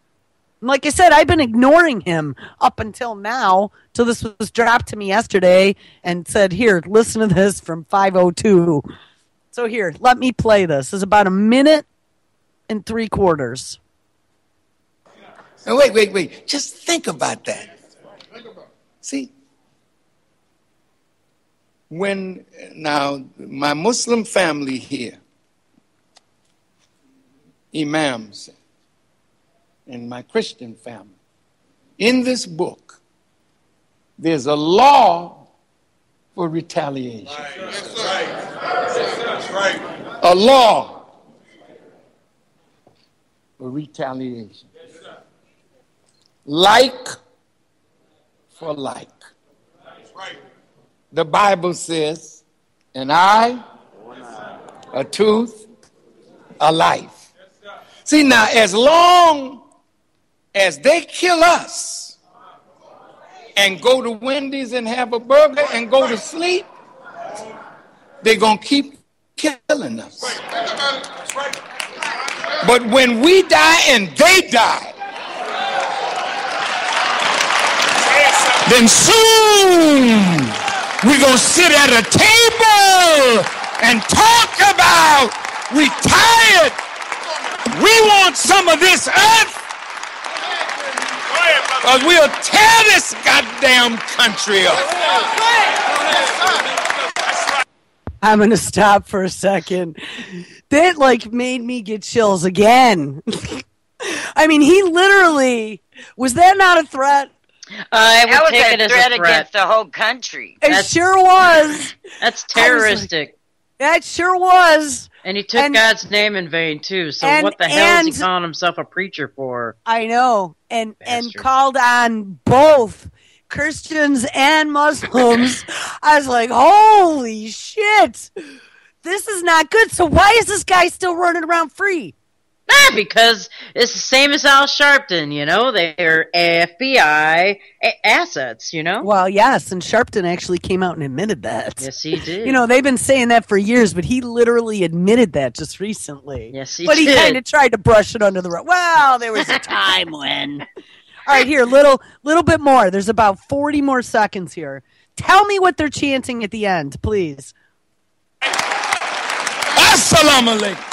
Like I said, I've been ignoring him up until now, till this was dropped to me yesterday and said, here, listen to this from 5:02. So here, let me play this. It's about 1 minute and 3/4. Now, wait. Just think about that. See? Now, my Muslim family here, imams, and my Christian family, in this book, there's a law for retaliation. That's right. A law for retaliation. Like for like. The Bible says, an eye, a tooth, a life. See, now, as long as they kill us and go to Wendy's and have a burger and go to sleep, they're going to keep killing us. But when we die and they die, then soon we're going to sit at a table and talk about retired. We want some of this earth. Because we'll tear this goddamn country up. I'm going to stop for a second. That, made me get chills again. I mean, he literally... Was that not a threat? That was a threat against the whole country. It sure was. That's terroristic. That sure was. And he took God's name in vain, too. So what the hell is he calling himself a preacher for? I know. And called on both Christians and Muslims. I was like, holy shit. This is not good. So why is this guy still running around free? Because it's the same as Al Sharpton, they're FBI assets, Well, yes, and Sharpton actually came out and admitted that. Yes, he did. They've been saying that for years, but he literally admitted that just recently. Yes, he did. But he kind of did. tried to brush it under the rug. Well, there was a time when. All right, here, little bit more. There's about 40 more seconds here. Tell me what they're chanting at the end, please. Assalamu alaikum.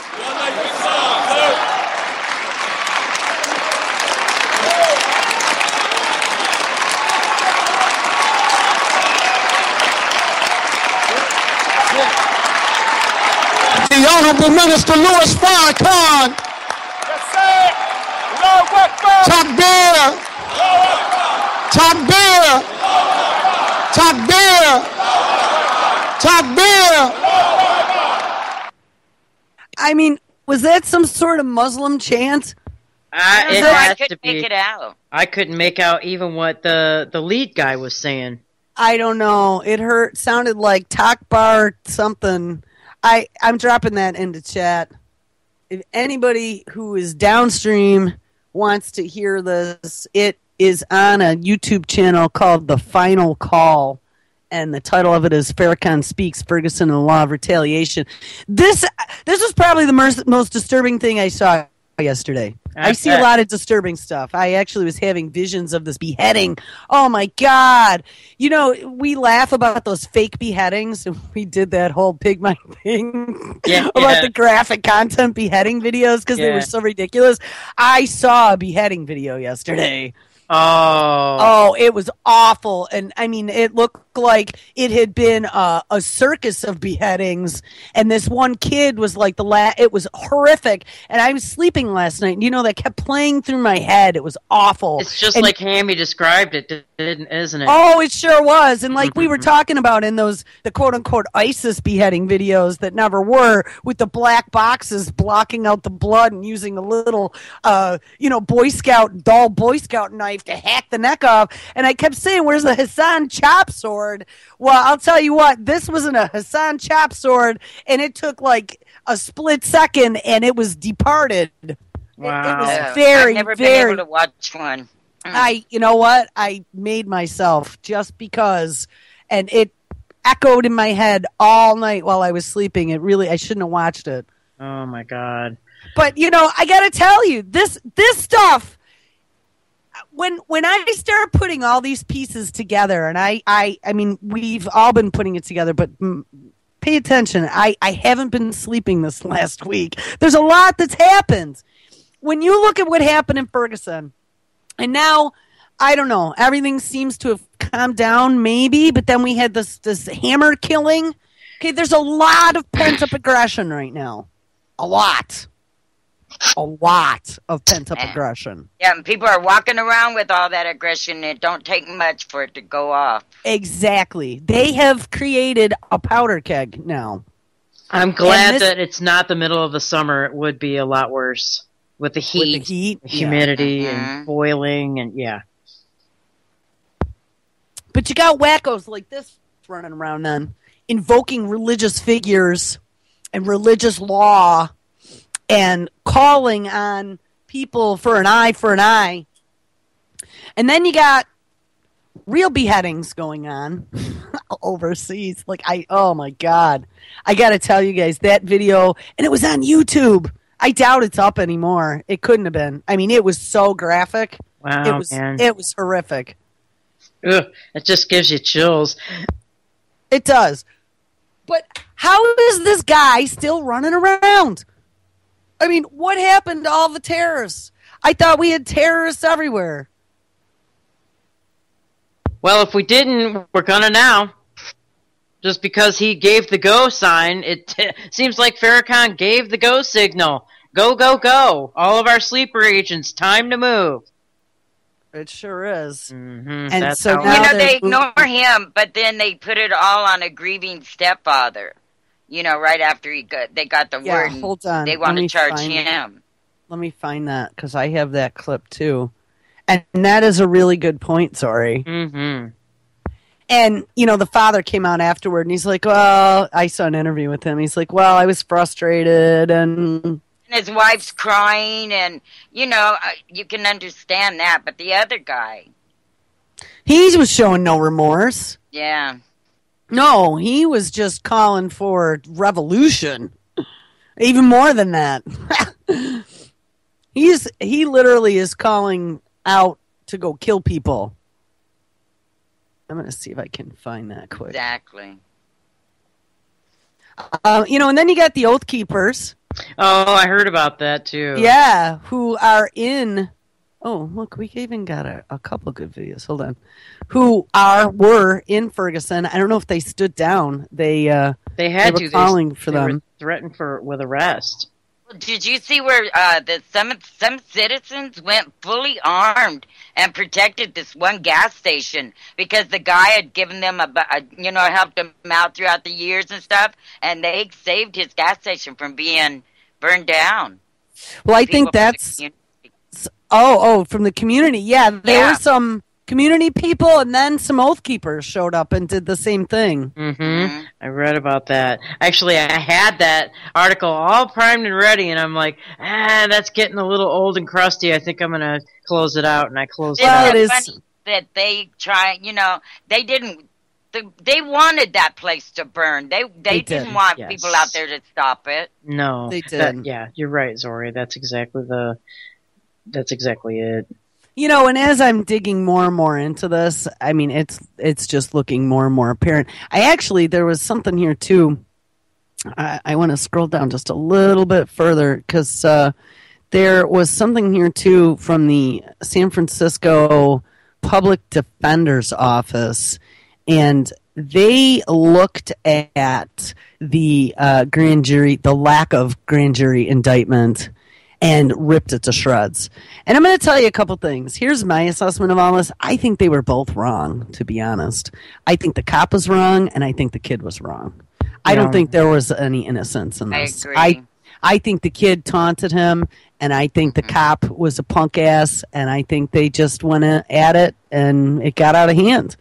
The Honorable Minister Louis Farrakhan. Yes, sir. Takbir. Takbir. Takbir. Takbir. I mean, was that some sort of Muslim chant? I couldn't make it out. I couldn't make out even what the lead guy was saying. I don't know. It sounded like Takbar something. I'm dropping that into chat. If anybody who is downstream wants to hear this, it is on a YouTube channel called The Final Call. And the title of it is Farrakhan Speaks, Ferguson and the Law of Retaliation. This was probably the most disturbing thing I saw yesterday. I see a lot of disturbing stuff. I actually was having visions of this beheading. Oh, my God. We laugh about those fake beheadings. And we did that whole Pig My thing about the graphic content beheading videos because they were so ridiculous. I saw a beheading video yesterday. Oh, it was awful. And I mean, it looked like it had been a circus of beheadings. And this one kid was like it was horrific. And I was sleeping last night. And, that kept playing through my head. It was awful. It's just like Hammy described it, isn't it? Oh, it sure was. And like we were talking about in the quote unquote ISIS beheading videos that never were, with the black boxes blocking out the blood and using a little, Boy Scout knife to hack the neck off. And I kept saying, where's the Hassan chop sword? Well, I'll tell you what, this wasn't a Hassan chop sword, and it took like a split second, and it was departed. Wow. It was very, I've never very... been able to watch one. You know what? I made myself just because, and it echoed in my head all night while I was sleeping. I shouldn't have watched it. Oh, my God. But, I got to tell you, this stuff... When I start putting all these pieces together, and I mean, we've all been putting it together, but pay attention. I haven't been sleeping this last week. There's a lot that's happened. When you look at what happened in Ferguson, and now, I don't know, everything seems to have calmed down, maybe, but then we had this hammer killing. Okay, there's a lot of pent-up aggression right now. A lot of pent-up aggression. Yeah, and people are walking around with all that aggression. It don't take much for it to go off. Exactly. They have created a powder keg now. I'm glad that it's not the middle of the summer. It would be a lot worse with the heat, humidity, and boiling, and But you got wackos like this running around then, invoking religious figures and religious law and calling on people for an eye for an eye. And then you got real beheadings going on overseas. Oh my God. I got to tell you guys, that video, and it was on YouTube. I doubt it's up anymore. It couldn't have been. I mean, it was so graphic. Wow, It was horrific. Ugh, it just gives you chills. It does. But how is this guy still running around? I mean, what happened to all the terrorists? I thought we had terrorists everywhere. Well, if we didn't, we're gonna now. Just because he gave the go sign, it seems like Farrakhan gave the go signal. Go, go, go. All of our sleeper agents, time to move. It sure is. Mm-hmm. And so now they ignore him, but then they put it all on a grieving stepfather. Right after they got the word. Hold on. They want to charge him. Let me find that because I have that clip too. And that is a really good point, Zorie. Mm-hmm. And, the father came out afterward, and he's like, well, I saw an interview with him. He's like, well, I was frustrated, and his wife's crying, and, you can understand that. But the other guy. he was showing no remorse. Yeah. No, he was just calling for revolution. Even more than that. He literally is calling out to go kill people. I'm going to see if I can find that quick. Exactly. And then you got the Oath Keepers. Oh, I heard about that too. Yeah, who are in... Oh, look, we even got a couple good videos. Hold on. Were in Ferguson. I don't know if they stood down. They had to. Were calling for them. Were threatened with arrest. Did you see where some citizens went fully armed and protected this one gas station because the guy had given them helped them out throughout the years and stuff, and they saved his gas station from being burned down. Well, I think that's from the community. Yeah, there were some community people, and then some Oath Keepers showed up and did the same thing. Mm-hmm. I read about that. Actually, I had that article all primed and ready, and I'm like, that's getting a little old and crusty. I think I'm going to close it out, and I closed it out. It's funny that they try, they didn't. They wanted that place to burn. They didn't want people out there to stop it. No, they did. You're right, Zorie. That's exactly it. And as I'm digging more and more into this, I mean, it's just looking more and more apparent. There was something here too. I want to scroll down just a little bit further because there was something here too from the San Francisco Public Defender's Office, and they looked at the grand jury, the lack of grand jury indictment, and ripped it to shreds. And I'm going to tell you a couple things. Here's my assessment of all this. I think they were both wrong, to be honest. I think the cop was wrong, and I think the kid was wrong. I don't think there was any innocence in this. I agree. I think the kid taunted him, and I think the cop was a punk ass, and I think they just went at it, and it got out of hand.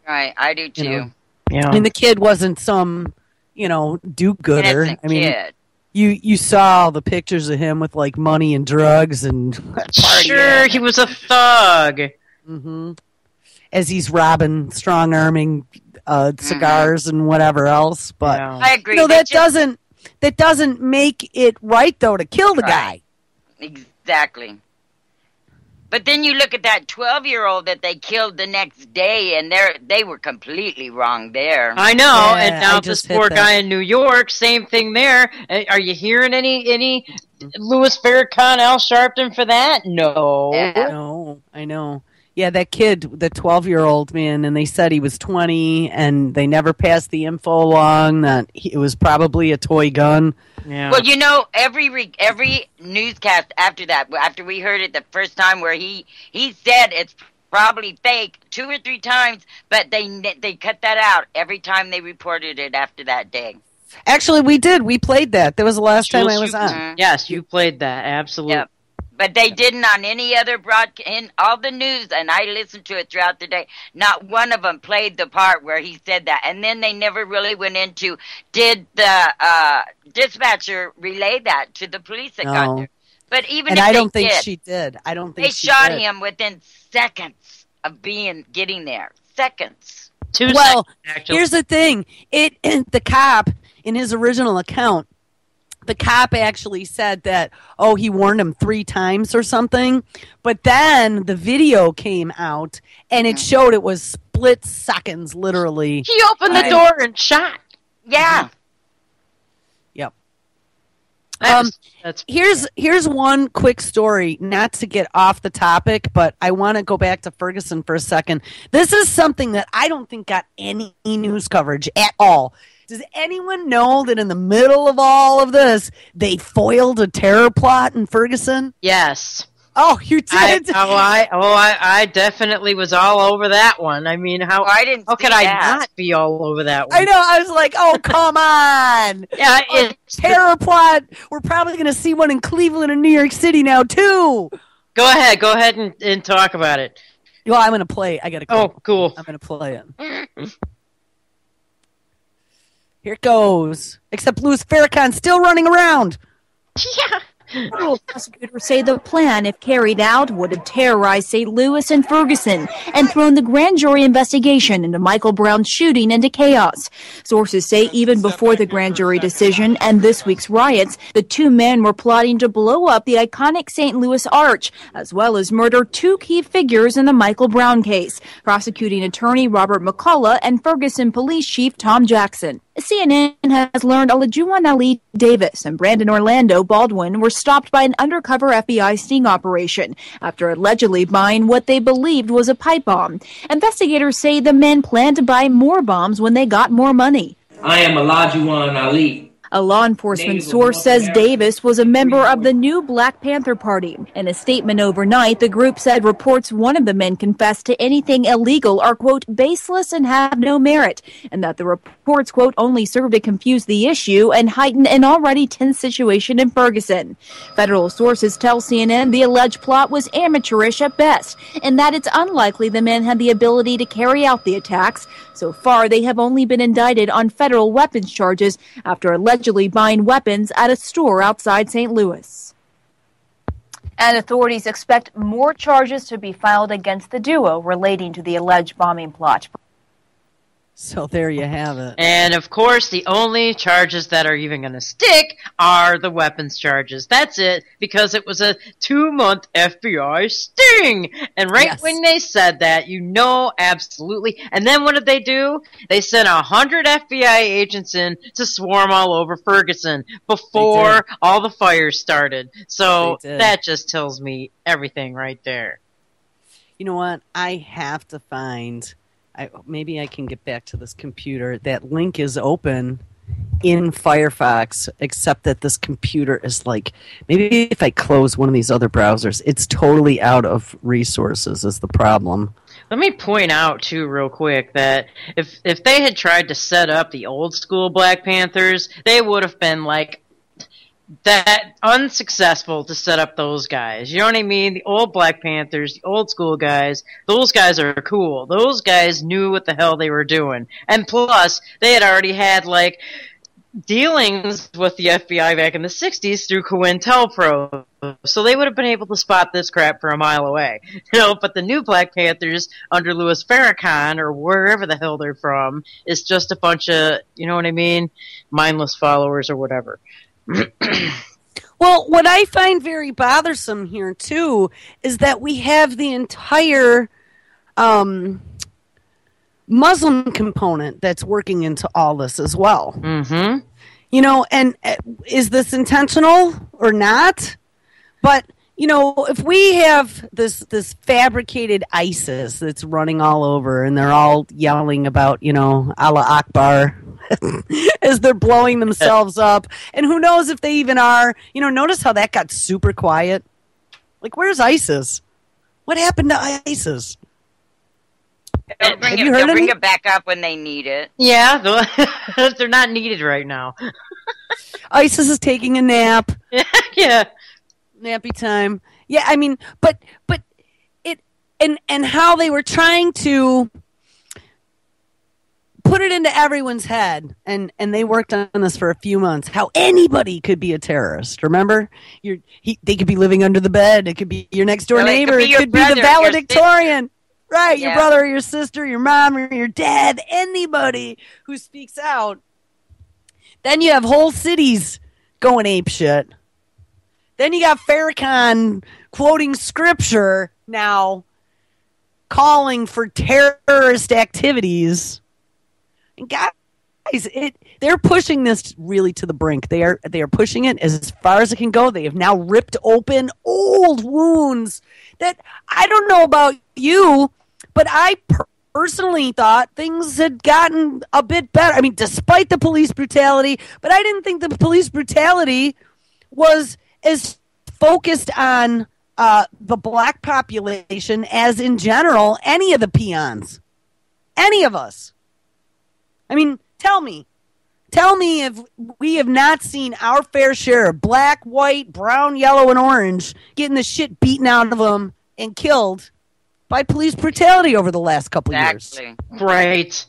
Right, I do too. Yeah. I mean, the kid wasn't some, do-gooder. Innocent kid. You saw the pictures of him with like money and drugs and sure, he was a thug. Mm-hmm. As he's robbing, strong-arming cigars and whatever else. But I agree. That doesn't make it right though to kill the guy. Exactly. But then you look at that 12-year-old that they killed the next day, and they were completely wrong there. I know, and now this poor guy in New York, same thing there. Are you hearing any Louis Farrakhan, Al Sharpton for that? No. No, I know. Yeah, that kid, the 12-year-old man, and they said he was 20, and they never passed the info along that it was probably a toy gun. Yeah. Well, every newscast after that, after we heard it the first time, where he said it's probably fake 2 or 3 times, but they cut that out every time they reported it after that day. Actually, we did. We played that. That was the last time I was on. Mm-hmm. Yes, you played that. Absolutely. Yep. But they didn't on any other broadcast, in all the news, and I listened to it throughout the day. Not one of them played the part where he said that. And then they never really went into, did the dispatcher relay that to the police that got there? But even if I don't they think did, she did. I don't think she shot did. him within seconds of getting there. Seconds. 2 seconds, actually. Here's the thing. The cop, in his original account, the cop actually said that, he warned him 3 times or something. But then the video came out, and it showed it was split seconds, literally. He opened the door and shot. Yeah. Yep. That's Here's one quick story, not to get off the topic, but I want to go back to Ferguson for a second. This is something that I don't think got any news coverage at all. Does anyone know that in the middle of all of this, they foiled a terror plot in Ferguson? Yes. Oh, you did? I definitely was all over that one. I mean, how could I not be all over that one? I know. I was like, oh, come on. Yeah, terror plot. We're probably going to see one in Cleveland and New York City now, too. Go ahead and talk about it. Well, I'm going to play. I got to. Oh, cool. I'm going to play it. Here it goes. Except Louis Farrakhan's still running around. Yeah. Federal prosecutors say the plan, if carried out, would have terrorized St. Louis and Ferguson and thrown the grand jury investigation into Michael Brown's shooting into chaos. Sources say even before the grand jury decision and this week's riots, the two men were plotting to blow up the iconic St. Louis Arch, as well as murder two key figures in the Michael Brown case, prosecuting attorney Robert McCullough and Ferguson Police Chief Tom Jackson. CNN has learned Olajuwon Ali Davis and Brandon Orlando Baldwin were stopped by an undercover FBI sting operation after allegedly buying what they believed was a pipe bomb. Investigators say the men planned to buy more bombs when they got more money. I am Olajuwon Ali. A law enforcement source says Davis was a member of the new Black Panther Party. In a statement overnight, the group said reports one of the men confessed to anything illegal are, quote, baseless and have no merit, and that the reports, quote, only serve to confuse the issue and heighten an already tense situation in Ferguson. Federal sources tell CNN the alleged plot was amateurish at best, and that it's unlikely the men had the ability to carry out the attacks. So far, they have only been indicted on federal weapons charges after allegedly buying weapons at a store outside St. Louis. And authorities expect more charges to be filed against the duo relating to the alleged bombing plot. So there you have it. And, of course, the only charges that are even going to stick are the weapons charges. That's it, because it was a 2-month FBI sting. And when they said that, you know absolutely. And then what did they do? They sent 100 FBI agents in to swarm all over Ferguson before all the fires started. So that just tells me everything right there. You know what? I have to find... maybe I can get back to this computer. That link is open in Firefox, except that this computer is like, maybe if I close one of these other browsers, it's totally out of resources is the problem. Let me point out, too, real quick, that if they had tried to set up the old school Black Panthers, they would have been like that unsuccessful to set up those guys. You know what I mean? The old Black Panthers, the old school guys, those guys are cool. Those guys knew what the hell they were doing. And plus, they had already had, like, dealings with the FBI back in the 60s through COINTELPRO. So they would have been able to spot this crap from a mile away. You know, but the new Black Panthers under Louis Farrakhan, or wherever the hell they're from, is just a bunch of, you know what I mean, mindless followers or whatever. Well, what I find very bothersome here, too, is that we have the entire Muslim component that's working into all this as well. Mm-hmm. You know, and is this intentional or not? But, you know, if we have this fabricated ISIS that's running all over and they're all yelling about, you know, Allah Akbar as they're blowing themselves up. And who knows if they even are. You know, notice how that got super quiet. Like, where's ISIS? What happened to ISIS? They'll bring it back up when they need it. Yeah, they're not needed right now. ISIS is taking a nap. Yeah. Nappy time. Yeah, I mean, but it and how they were trying to put it into everyone's head, and they worked on this for a few months, how anybody could be a terrorist. Remember? They could be living under the bed. It could be your next door neighbor. It could be the valedictorian. Right, your brother or your sister, your mom or your dad, anybody who speaks out. Then you have whole cities going apeshit. Then you got Farrakhan quoting scripture now, calling for terrorist activities. And guys, they're pushing this really to the brink. They are pushing it as far as it can go. They have now ripped open old wounds that I don't know about you, but I personally thought things had gotten a bit better. I mean, despite the police brutality, but I didn't think the police brutality was as focused on the black population as in general any of the peons. Any of us. I mean, tell me, Tell me if we have not seen our fair share of black, white, brown, yellow, and orange getting the shit beaten out of them and killed by police brutality over the last couple of years. Right.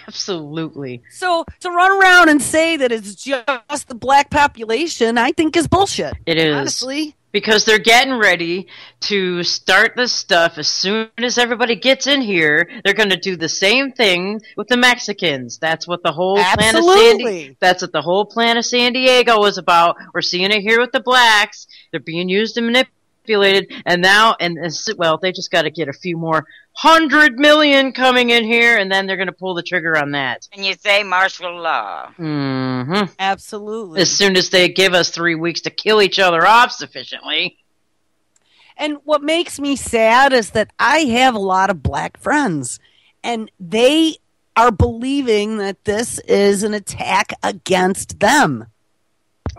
Absolutely. So to run around and say that it's just the black population, I think is bullshit. It is. Honestly. Because they're getting ready to start this stuff as soon as everybody gets in here. They're going to do the same thing with the Mexicans. That's what the whole plan of that's what the whole plan of San Diego was about. We're seeing it here with the blacks. They're being used and manipulated, and now they just got to get a few more 100 million coming in here, and then they're going to pull the trigger on that. And you say martial law. Mm-hmm. Absolutely. As soon as they give us 3 weeks to kill each other off sufficiently. And what makes me sad is that I have a lot of black friends, and they are believing that this is an attack against them.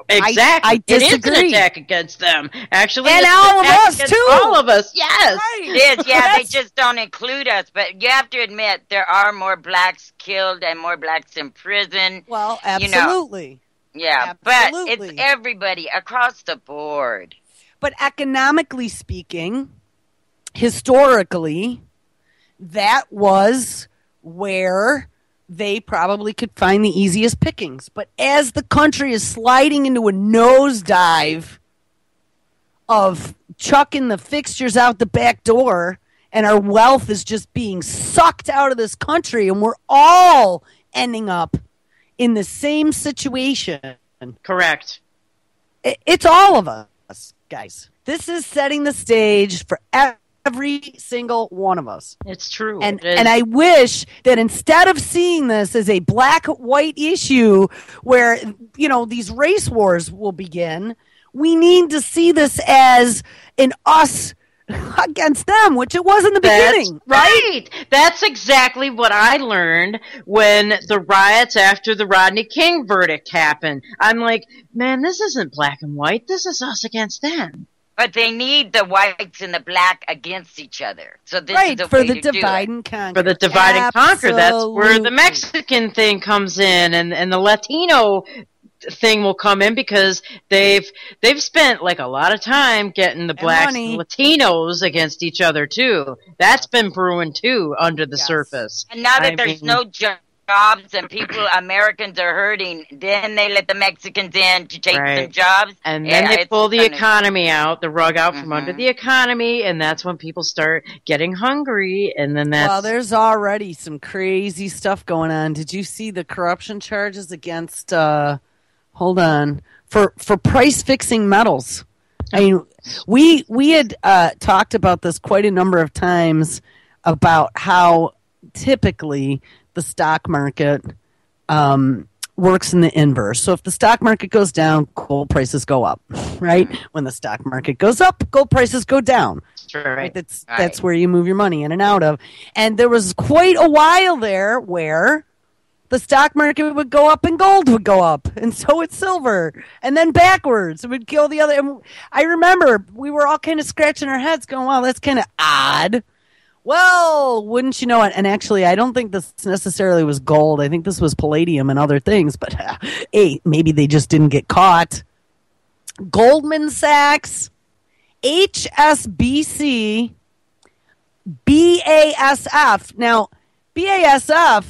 Exactly. I disagree. It is an attack against them. Actually, and all of us, too. All of us, yes. Right. It is, yeah, they just don't include us. But you have to admit, there are more blacks killed and more blacks in prison. Well, absolutely. Yeah, absolutely. But it's everybody across the board. But economically speaking, historically, that was where they probably could find the easiest pickings. But as the country is sliding into a nosedive of chucking the fixtures out the back door, and our wealth is just being sucked out of this country, and we're all ending up in the same situation. Correct. It's all of us, guys. This is setting the stage for every single one of us. It's true. And I wish that instead of seeing this as a black-white issue where, these race wars will begin, we need to see this as an us against them, which it was in the beginning, right? That's exactly what I learned when the riots after the Rodney King verdict happened. I'm like, man, this isn't black and white. This is us against them. But they need the whites and the black against each other. So this is the for way the to divide do it. and conquer. For the divide and conquer. That's where the Mexican thing comes in, and the Latino thing will come in, because they've spent like a lot of time getting the blacks and Latinos against each other too. That's been brewing too under the surface. And now that there's no jobs and Americans are hurting, then they let the Mexicans in to take some jobs. And then they pull the economy out, the rug out from under the economy, and that's when people start getting hungry, and then that's... Well, there's already some crazy stuff going on. Did you see the corruption charges against, hold on, for price-fixing metals? I mean, we had talked about this quite a number of times about how typically the stock market works in the inverse. So if the stock market goes down, gold prices go up, right? When the stock market goes up, gold prices go down. Right. That's where you move your money in and out of. And there was quite a while there where the stock market would go up and gold would go up, and so would silver, and then backwards it would kill the other. And I remember we were all kind of scratching our heads going, wow, that's kind of odd. Well, wouldn't you know it? And actually, I don't think this necessarily was gold. I think this was palladium and other things. But hey, maybe they just didn't get caught. Goldman Sachs, HSBC, BASF. Now, BASF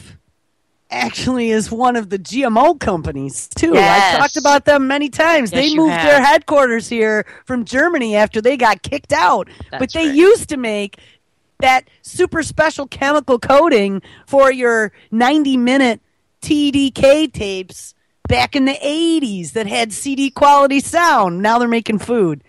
actually is one of the GMO companies, too. Yes. I've talked about them many times. Yes, they moved their headquarters here from Germany after they got kicked out. But they used to make that super special chemical coating for your 90-minute TDK tapes back in the 80s that had CD quality sound. Now they're making food.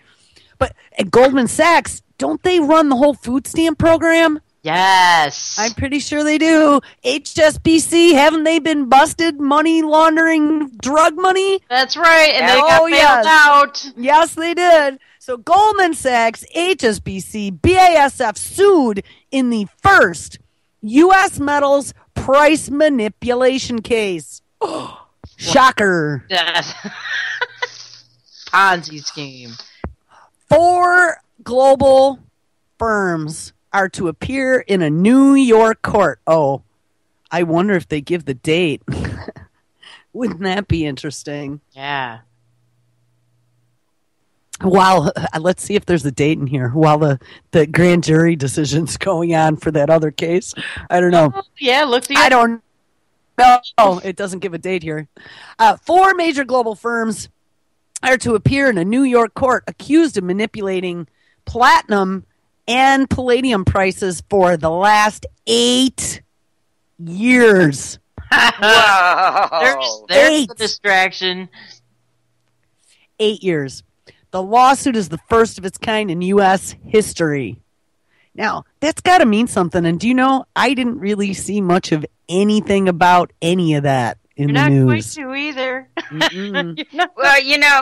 But at Goldman Sachs, don't they run the whole food stamp program? Yes. I'm pretty sure they do. HSBC, haven't they been busted money laundering drug money? That's right, and they got bailed out. Yes, they did. So Goldman Sachs, HSBC, BASF sued in the first U.S. metals price manipulation case. Shocker. Ponzi scheme. 4 global firms are to appear in a New York court. Oh, I wonder if they give the date. Wouldn't that be interesting? Yeah. While let's see if there's a date in here. While the grand jury decision's going on for that other case, I don't know. Yeah, look. I don't know. It doesn't give a date here. 4 major global firms are to appear in a New York court accused of manipulating platinum and palladium prices for the last 8 years. Whoa. There's the distraction. 8 years. The lawsuit is the first of its kind in U.S. history. Now, that's got to mean something. And do you know, I didn't really see much of anything about any of that in You're the not news. going to either. Well,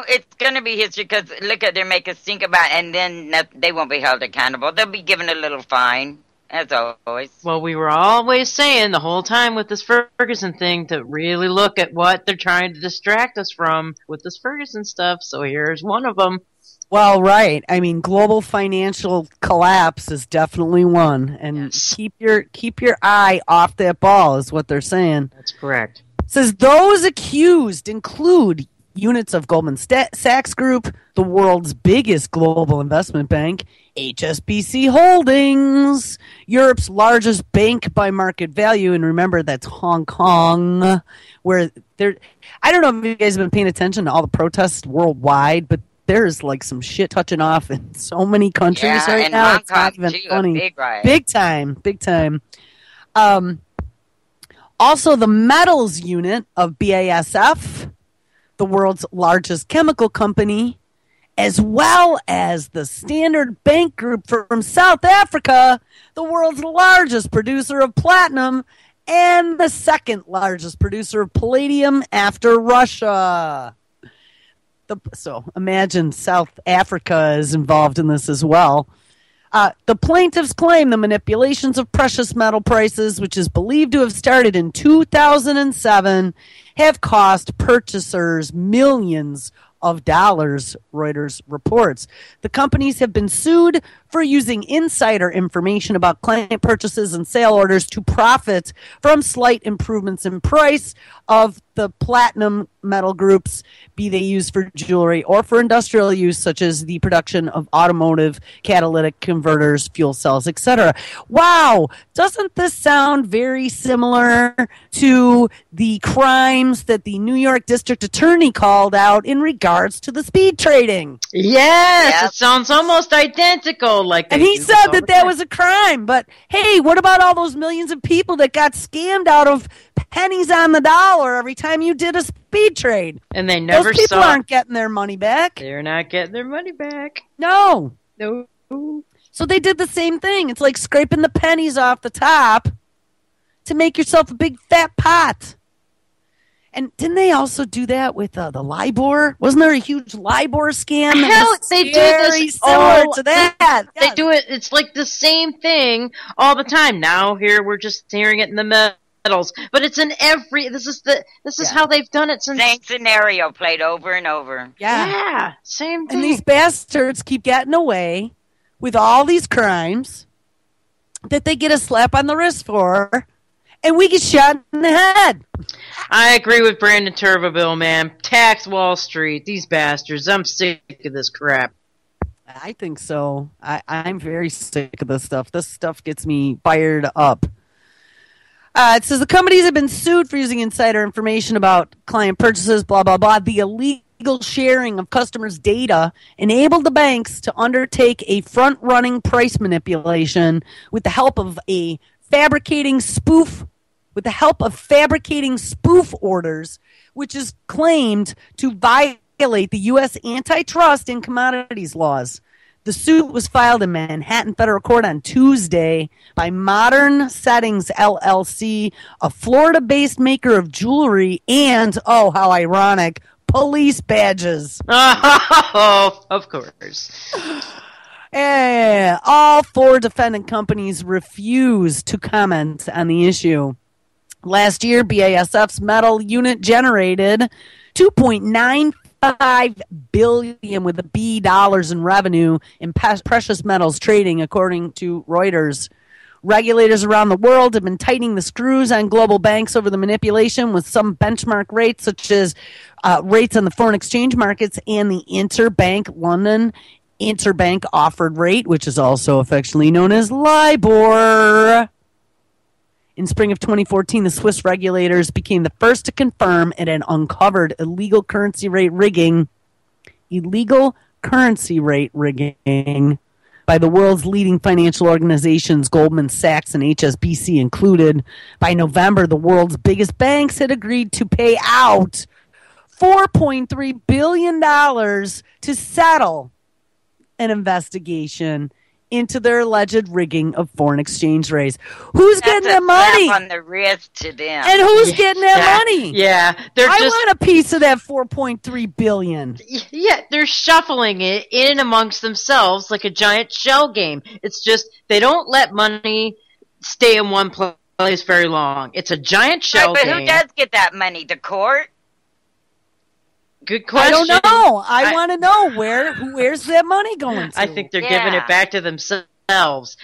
it's going to be history because look at they make us think about it, and then they won't be held accountable. They'll be given a little fine, as always. Well, we were always saying the whole time with this Ferguson thing to really look at what they're trying to distract us from with this Ferguson stuff. So here's one of them. Well, right. I mean, global financial collapse is definitely one, and keep your eye off that ball is what they're saying. That's correct. It says those accused include units of Goldman Sachs Group, the world's biggest global investment bank, HSBC Holdings, Europe's largest bank by market value, and remember that's Hong Kong, where there. I don't know if you guys have been paying attention to all the protests worldwide, but there's like some shit touching off in so many countries right now. It's not even funny. Big time. Also, the metals unit of BASF, the world's largest chemical company, as well as the Standard Bank Group from South Africa, the world's largest producer of platinum and the second largest producer of palladium after Russia. So imagine South Africa is involved in this as well. The plaintiffs claim the manipulations of precious metal prices, which is believed to have started in 2007, have cost purchasers millions of dollars, Reuters reports. The companies have been sued for using insider information about client purchases and sale orders to profit from slight improvements in price of the platinum metal groups, be they used for jewelry or for industrial use, such as the production of automotive catalytic converters, fuel cells, etc. Wow! Doesn't this sound very similar to the crimes that the New York District Attorney called out in regards to the speed trading? Yes, it sounds almost identical. And he said that was a crime. But hey, what about all those millions of people that got scammed out of pennies on the dollar every time you did a speed trade? And they never Those people aren't getting their money back. They're not getting their money back. No. No. So they did the same thing. It's like scraping the pennies off the top to make yourself a big fat pot. And didn't they also do that with the LIBOR? Wasn't there a huge LIBOR scam? Hell, they do this similar to that. They do it. It's like the same thing all the time. Now here we're just hearing it in the metals, but it's in every. This is how they've done it since. Same scenario played over and over. Yeah, same thing. And these bastards keep getting away with all these crimes that they get a slap on the wrist for, and we get shot in the head. I agree with Brandon Turbeville, man. Tax Wall Street, these bastards. I'm sick of this crap. I think so. I'm very sick of this stuff. This stuff gets me fired up. It says the companies have been sued for using insider information about client purchases, blah, blah, blah. The illegal sharing of customers' data enabled the banks to undertake a front-running price manipulation with the help of fabricating spoof orders, which is claimed to violate the U.S. antitrust and commodities laws. The suit was filed in Manhattan Federal Court on Tuesday by Modern Settings LLC, a Florida-based maker of jewelry and, oh, how ironic, police badges. Oh, of course. All 4 defendant companies refused to comment on the issue. Last year, BASF's metal unit generated $2.95 billion with a B dollars in revenue in precious metals trading, according to Reuters. Regulators around the world have been tightening the screws on global banks over the manipulation, with some benchmark rates, such as rates on the foreign exchange markets and the interbank London interbank offered rate, which is also affectionately known as LIBOR. In spring of 2014, the Swiss regulators became the first to confirm it had uncovered illegal currency rate rigging by the world's leading financial organizations, Goldman Sachs and HSBC included. By November, the world's biggest banks had agreed to pay out $4.3 billion to settle an investigation into their alleged rigging of foreign exchange rates. Who's getting their money? On the wrist to them. And who's getting their money? Yeah, I want a piece of that $4.3 billion. Yeah, they're shuffling it in amongst themselves like a giant shell game. It's just they don't let money stay in one place very long. It's a giant shell but game. Who does get that money? The court? Good question. I don't know. I want to know where's that money going to? I think they're giving it back to themselves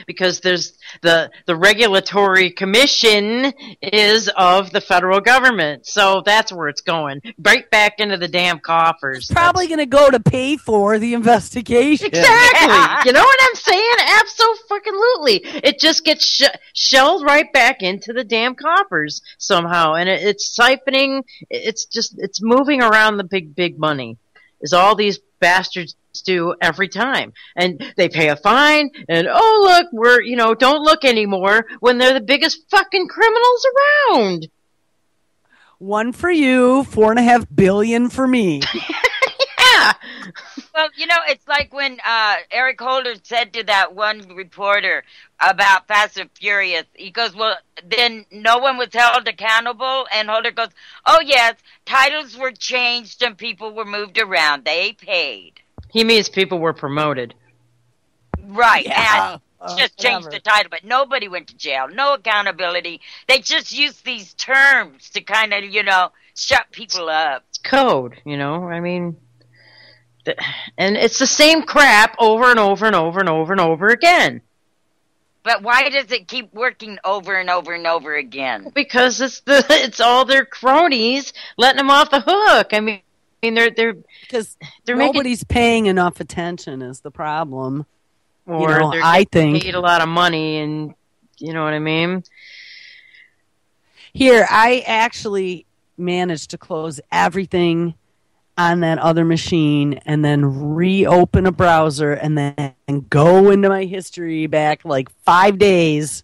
because there's the regulatory commission is of the federal government. So that's where it's going. Right back into the damn coffers. It's probably going to go to pay for the investigation. Exactly. Yeah. You know what I'm saying? Absolutely. It just gets shelled right back into the damn coffers somehow. And it's siphoning. It's moving around the big money. Is all these bastards do every time. And they pay a fine and look, don't look anymore when they're the biggest fucking criminals around. One for you, $4.5 billion for me. Yeah. Well, it's like when Eric Holder said to that one reporter about Fast and Furious, he goes, well, then no one was held accountable? And Holder goes, oh, yes, titles were changed and people were moved around. They paid. He means people were promoted. Right, yeah. and just changed the title, but nobody went to jail. No accountability. They just used these terms to kind of, shut people up. It's code, I mean... And it's the same crap over and over and over and over and over again. But why does it keep working over and over and over again? Because it's all their cronies letting them off the hook. I mean they're nobody's paying enough attention is the problem. Or they're I think paid a lot of money, and you know what I mean. Here, I actually managed to close everything on that other machine and then reopen a browser and then go into my history back like 5 days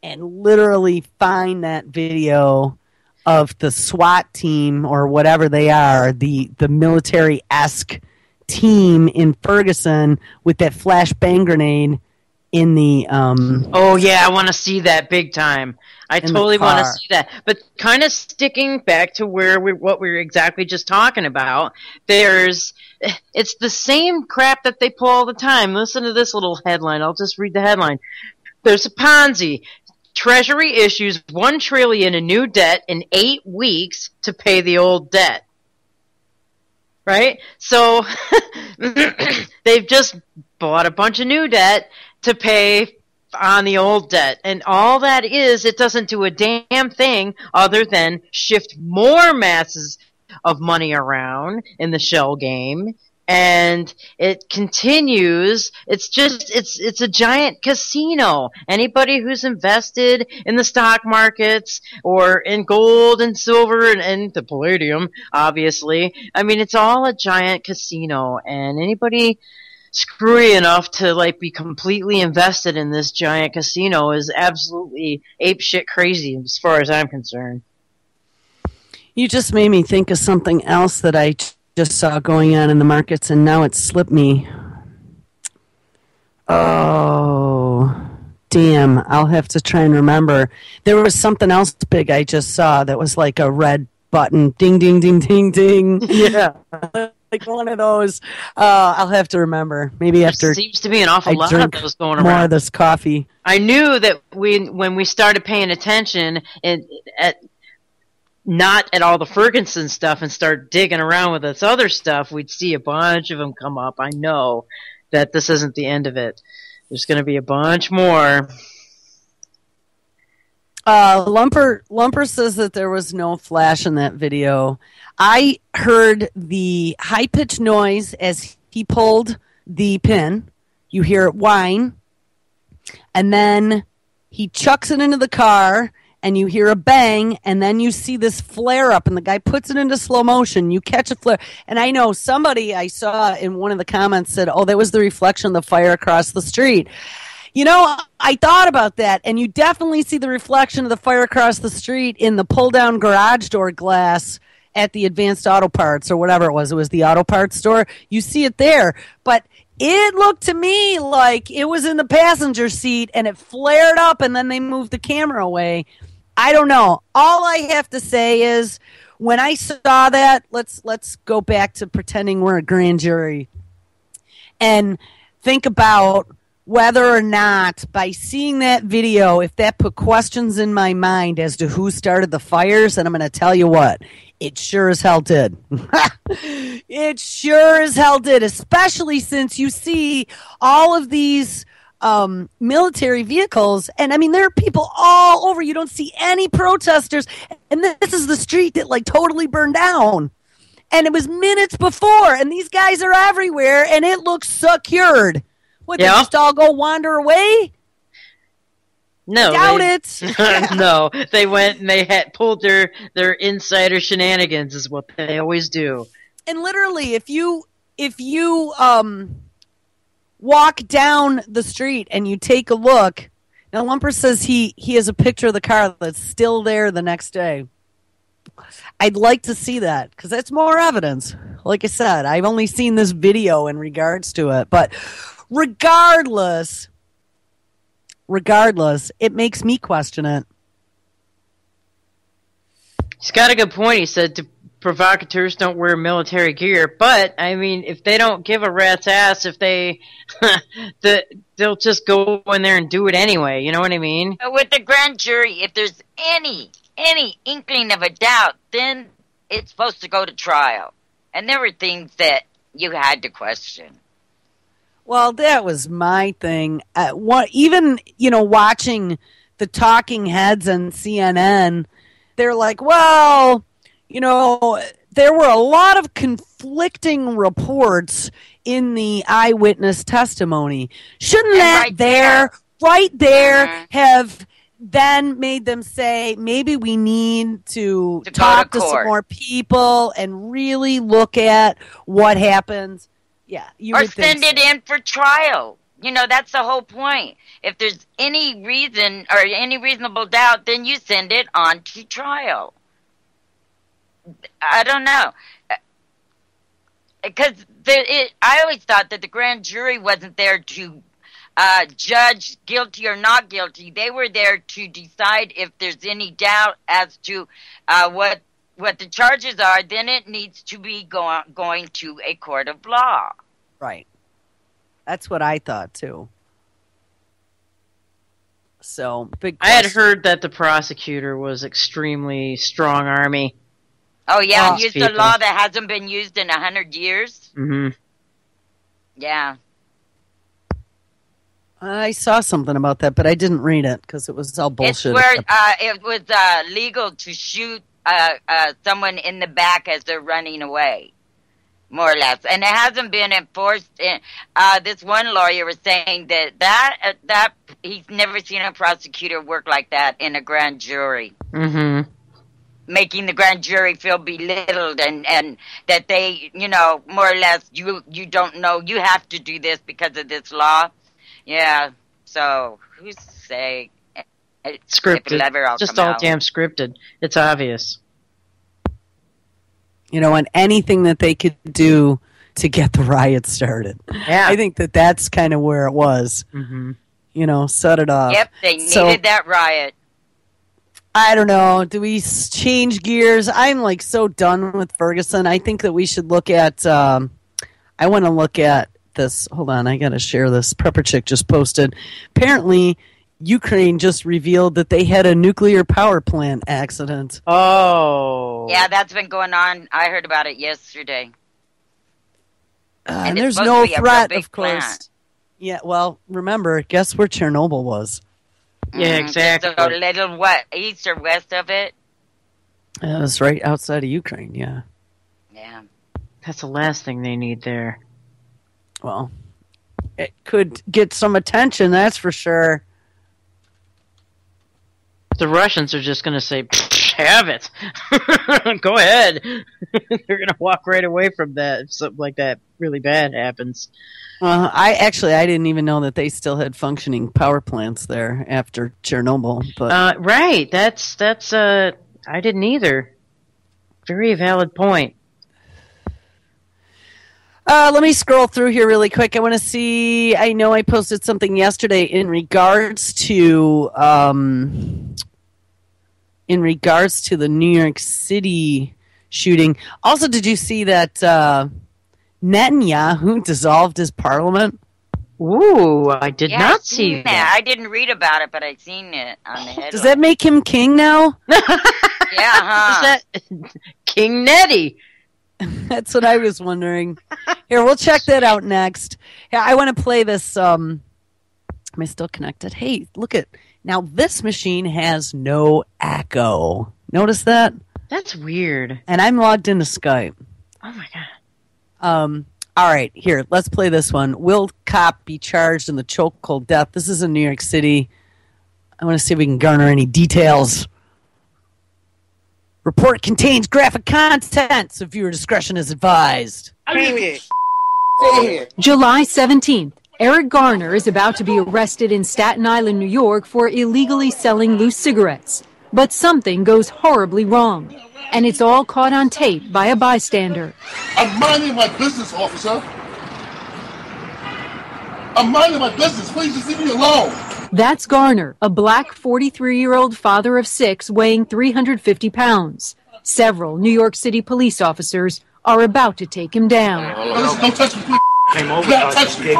and literally find that video of the SWAT team or whatever they are, the military-esque team in Ferguson with that flashbang grenade in the oh yeah, I want to see that big time. I totally want to see that. But kind of sticking back to what we were exactly just talking about, it's the same crap that they pull all the time. Listen to this little headline. I'll just read the headline. There's a Ponzi. Treasury issues $1 trillion in new debt in 8 weeks to pay the old debt. Right? So they've just bought a bunch of new debt to pay on the old debt. And all that is, it doesn't do a damn thing other than shift more masses of money around in the shell game. And it continues. It's a giant casino. Anybody who's invested in the stock markets or in gold and silver and the palladium, obviously. I mean, it's all a giant casino, and anybody screwy enough to be completely invested in this giant casino is absolutely apeshit crazy as far as I'm concerned. You just made me think of something else that I just saw going on in the markets, and now it slipped me. Oh, damn. I'll have to try and remember. There was something else big I just saw that was like a red button. Ding, ding, ding, ding, ding. Yeah. Like one of those. I'll have to remember. Maybe after. There seems to be an awful lot of those going around. More of this coffee. I knew that when we started paying attention not at all the Ferguson stuff and start digging around with this other stuff, we'd see a bunch of them come up. I know that this isn't the end of it. There's going to be a bunch more. Lumper says that there was no flash in that video. I heard the high-pitched noise as he pulled the pin. You hear it whine. And then he chucks it into the car, and you hear a bang, and then you see this flare up, and the guy puts it into slow motion. You catch a flare. And I know somebody I saw in one of the comments said, oh, that was the reflection of the fire across the street. You know, I thought about that, and you definitely see the reflection of the fire across the street in the pull-down garage door glass at the Advanced Auto Parts or whatever it was. It was the auto parts store. You see it there, but it looked to me like it was in the passenger seat, and it flared up, and then they moved the camera away. I don't know. All I have to say is when I saw that, let's go back to pretending we're a grand jury and think about whether or not by seeing that video, if that put questions in my mind as to who started the fires, and I'm going to tell you what, it sure as hell did. It sure as hell did, especially since you see all of these military vehicles, and I mean there are people all over. You don't see any protesters, and this is the street that like totally burned down, and it was minutes before, and these guys are everywhere, and it looks secured. What, they just all go wander away? No, doubt it. No, they went and they had pulled their insider shenanigans, is what they always do. And literally, if you walk down the street and you take a look, now Lumper says he has a picture of the car that's still there the next day. I'd like to see that because that's more evidence. Like I said, I've only seen this video in regards to it, but regardless, it makes me question it. He's got a good point. He said provocateurs don't wear military gear, but I mean, if they don't give a rat's ass, if they they'll just go in there and do it anyway. You know what I mean? With the grand jury, if there's any inkling of a doubt, then it's supposed to go to trial. And there were things that you had to question. Well, that was my thing. Even watching the talking heads on CNN, they're like, well, there were a lot of conflicting reports in the eyewitness testimony. Shouldn't that right there have then made them say, maybe we need to talk to some more people and really look at what happens? Yeah, or send it in for trial. That's the whole point. If there's any reason or any reasonable doubt, then you send it on to trial. I don't know. Because I always thought that the grand jury wasn't there to judge guilty or not guilty. They were there to decide if there's any doubt as to what the charges are. Then it needs to be going to a court of law. Right. That's what I thought too. So big question. I had heard that the prosecutor was extremely strong army. Oh yeah, used a law that hasn't been used in 100 years. Mm-hmm. Yeah. I saw something about that, but I didn't read it because it was all bullshit. It's where it was legal to shoot someone in the back as they're running away, more or less, and it hasn't been enforced. This one lawyer was saying that he's never seen a prosecutor work like that in a grand jury. Mm-hmm. Making the grand jury feel belittled and that they, more or less, you don't know, you have to do this because of this law. Yeah, so who's saying? Scripted. Just all damn scripted. It's obvious. And anything that they could do to get the riot started. Yeah. I think that's kind of where it was. Mm-hmm. Set it off. Yep, they needed that riot. I don't know. Do we change gears? I'm so done with Ferguson. I think that we should look at, I want to look at this. Hold on, I got to share this. Prepper Chick just posted. Apparently, Ukraine just revealed that they had a nuclear power plant accident. Oh. Yeah, that's been going on. I heard about it yesterday. And there's no threat, of course. Plant. Yeah, well, remember, guess where Chernobyl was? Yeah, exactly. So a little east or west of it. It was right outside of Ukraine. Yeah. Yeah. That's the last thing they need there. Well, it could get some attention, that's for sure. The Russians are just going to say, have it. Go ahead. They're going to walk right away from that if something like that really bad happens. I didn't even know that they still had functioning power plants there after Chernobyl. But right. That's I didn't either. Very valid point. Let me scroll through here really quick. I want to see. I know I posted something yesterday in regards to the New York City shooting. Also, did you see that Netanyahu dissolved his parliament? Ooh, I did not see that. I didn't read about it, but I seen it on the headline. Does that make him king now? Yeah, huh? Is that King Nettie? That's what I was wondering. Here, we'll check that out next. Yeah, I want to play this. Am I still connected? Hey, look at now. This machine has no echo. Notice that? That's weird. And I'm logged into Skype. Oh my god. All right, here. Let's play this one. Will cop be charged in the chokehold death? This is in New York City. I want to see if we can garner any details. Report contains graphic content, so viewer discretion is advised. July 17th, Eric Garner is about to be arrested in Staten Island, New York for illegally selling loose cigarettes. But something goes horribly wrong, and it's all caught on tape by a bystander. I'm minding my business, officer. I'm minding my business. Please just leave me alone. That's Garner, a black 43-year-old father of 6 weighing 350 pounds. Several New York City police officers are about to take him down. Don't touch me, please. Came over, Don't touch me.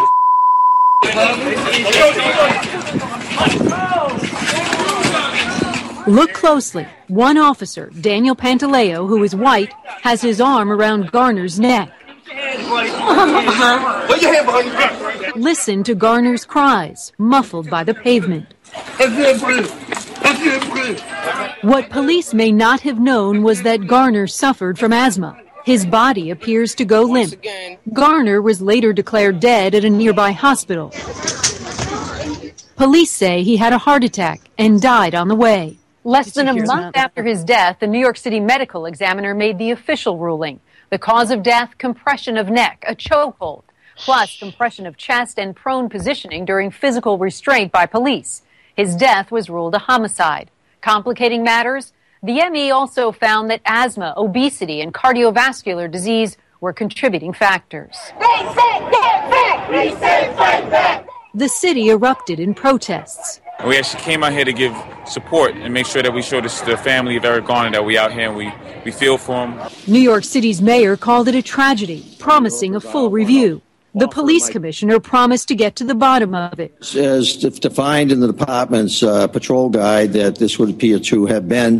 Look closely. One officer, Daniel Pantaleo, who is white, has his arm around Garner's neck. Listen to Garner's cries, muffled by the pavement. What police may not have known was that Garner suffered from asthma. His body appears to go limp. Garner was later declared dead at a nearby hospital. Police say he had a heart attack and died on the way. Less than a month after his death, the New York City medical examiner made the official ruling. The cause of death, compression of neck, a chokehold, plus compression of chest and prone positioning during physical restraint by police. His death was ruled a homicide. Complicating matters, the ME also found that asthma, obesity, and cardiovascular disease were contributing factors. The city erupted in protests. We actually came out here to give support and make sure that we show this to the family of Eric Garner that we out here and we feel for him. New York City's mayor called it a tragedy, promising a full review. The police commissioner promised to get to the bottom of it. As defined in the department's patrol guide, that this would appear to have been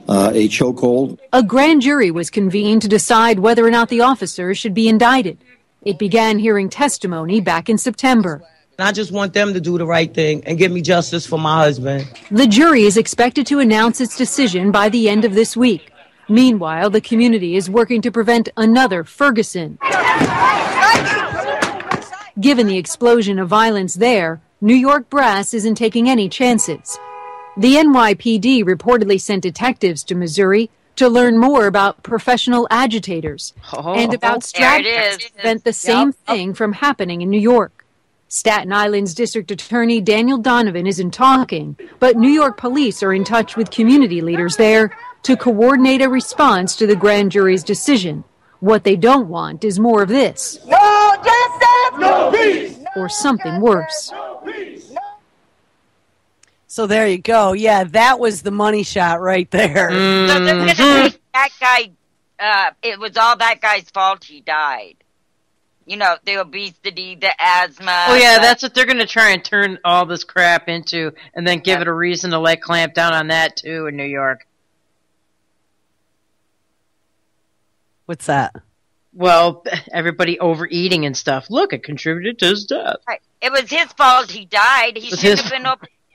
a chokehold. A grand jury was convened to decide whether or not the officers should be indicted. It began hearing testimony back in September. I just want them to do the right thing and give me justice for my husband. The jury is expected to announce its decision by the end of this week. Meanwhile, the community is working to prevent another Ferguson. Given the explosion of violence there, New York brass isn't taking any chances. The NYPD reportedly sent detectives to Missouri to learn more about professional agitators and about strategies to prevent the same thing from happening in New York. Staten Island's District Attorney Daniel Donovan isn't talking, but New York police are in touch with community leaders there to coordinate a response to the grand jury's decision. What they don't want is more of this. No justice, no peace. Or something worse. So there you go. Yeah, that was the money shot right there. So they're gonna say that guy, it was all that guy's fault he died. You know, the obesity, the asthma. Oh, yeah, that's what they're going to try and turn all this crap into and then give it a reason to, clamp down on that, too, in New York. What's that? Well, everybody overeating and stuff. Look, it contributed to his death. Right. It was his fault he died. He shouldn't have been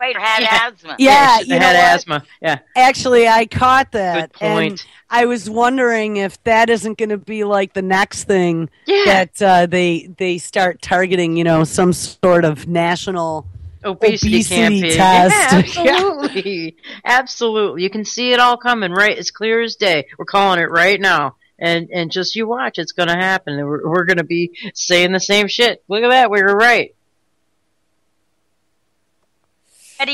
Wait, had asthma. Yeah, she had asthma. Yeah. Actually, I caught that. Good point. And I was wondering if that isn't going to be like the next thing that they start targeting, some sort of national obesity campaign. test. Yeah, absolutely. Absolutely. You can see it all coming right as clear as day. We're calling it right now. And just you watch, it's going to happen. We're going to be saying the same shit. Look at that. We were right. But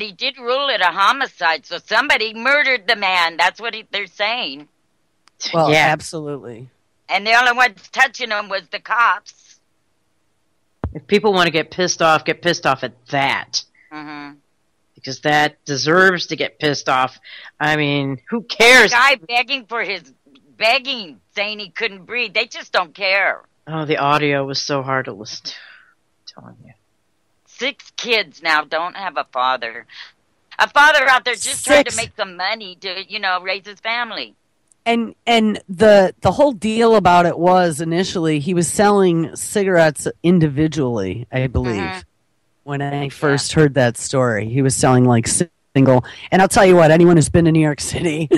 he did rule it a homicide, so somebody murdered the man. That's what they're saying. Well, absolutely. And the only ones touching him was the cops. If people want to get pissed off at that. Mm-hmm. Because that deserves to get pissed off. I mean, who cares? The guy begging, saying he couldn't breathe. They just don't care. Oh, the audio was so hard to listen to. I'm telling you. 6 kids now don't have a father. A father out there just trying to make some money to, raise his family. And the whole deal about it was initially he was selling cigarettes individually, I believe. Mm-hmm. When I first heard that story, he was selling like single. And I'll tell you what, anyone who's been to New York City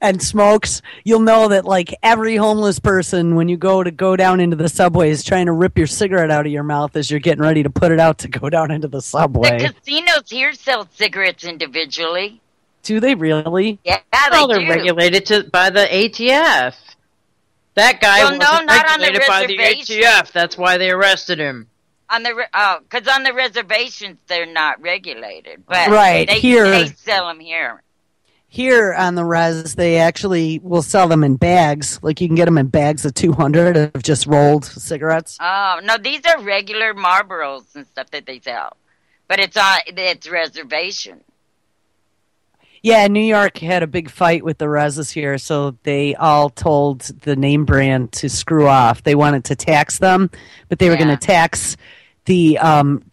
and smokes, you'll know that like every homeless person, when you go down into the subway, is trying to rip your cigarette out of your mouth as you're getting ready to put it out to go down into the subway. The casinos here sell cigarettes individually. Do they really? Yeah, they're regulated by the ATF. That guy wasn't regulated by the ATF. That's why they arrested him. Because on the reservations they're not regulated, but here they sell them here. Here on the res, they actually will sell them in bags. Like you can get them in bags of 200 of just rolled cigarettes. Oh no, these are regular Marlboros and stuff that they sell, but it's reservation. Yeah, New York had a big fight with the reses here, so they all told the name brand to screw off. They wanted to tax them, but they were going to tax the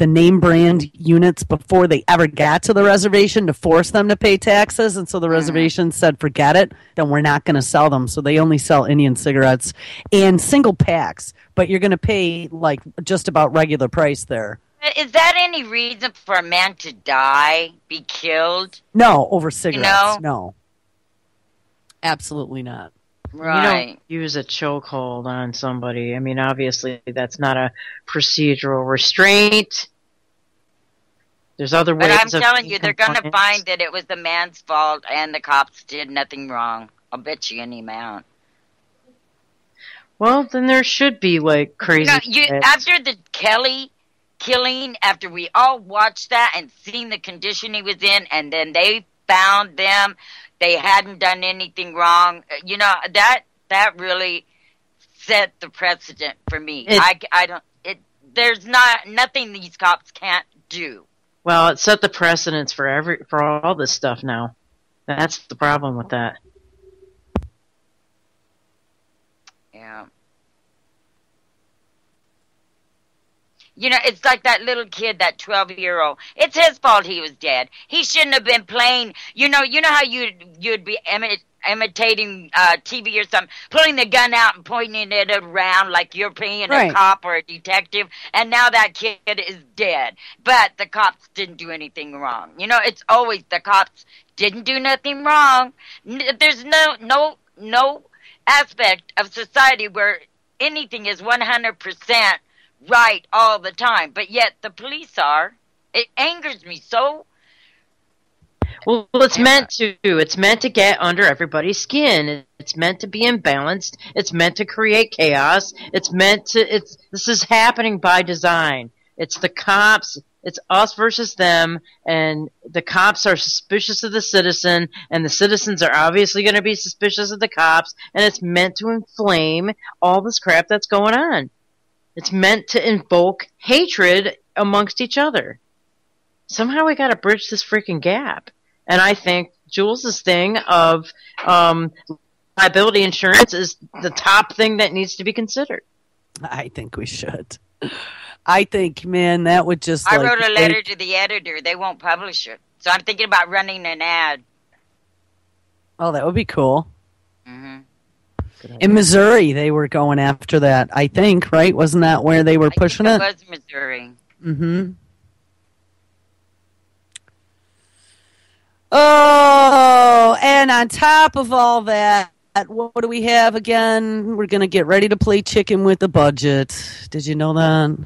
name brand units before they ever got to the reservation to force them to pay taxes. And so the reservation said, forget it, then we're not going to sell them. So they only sell Indian cigarettes and single packs, but you're going to pay like just about regular price there. Is that any reason for a man to die, be killed? No, over cigarettes. No. Absolutely not. Right. You don't use a chokehold on somebody. I mean, obviously, that's not a procedural restraint. There's other ways. But I'm telling you, they're going to find that it was the man's fault and the cops did nothing wrong. I'll bet you any amount. Well, then there should be, like, crazy... after the Kelly killing, after we all watched that and seen the condition he was in, and then they found them... They hadn't done anything wrong. That really set the precedent for me. There's nothing these cops can't do. Well, it set the precedence for all this stuff now. That's the problem with that. Yeah. It's like that little kid, that 12-year-old. It's his fault he was dead. He shouldn't have been playing. You know how you'd be imitating TV or something, pulling the gun out and pointing it around like you're playing a cop or a detective, and now that kid is dead. But the cops didn't do anything wrong. It's always the cops didn't do nothing wrong. There's no aspect of society where anything is 100% right all the time, but yet the police are. It angers me so. Well, it's meant to. It's meant to get under everybody's skin. It's meant to be imbalanced. It's meant to create chaos. This is happening by design. It's the cops. It's us versus them, and the cops are suspicious of the citizen, and the citizens are obviously going to be suspicious of the cops, and it's meant to inflame all this crap that's going on. It's meant to invoke hatred amongst each other. Somehow we got to bridge this freaking gap. And I think Jules' thing of liability insurance is the top thing that needs to be considered. I think we should. I think, man, that would just... I wrote a letter to the editor. They won't publish it. So I'm thinking about running an ad. Oh, that would be cool. Mm-hmm. In Missouri, they were going after that, I think, right? Wasn't that where they were pushing it? It was Missouri. Mm-hmm. Oh, and on top of all that, what do we have again? We're going to get ready to play chicken with the budget. Did you know that?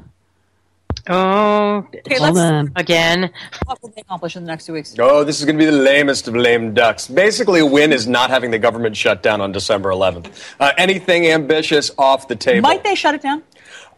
Oh, Okay, Hold let's on. again. What will they accomplish in the next 2 weeks? Oh, this is going to be the lamest of lame ducks. Basically, a win is not having the government shut down on December 11th. Anything ambitious off the table. Might they shut it down?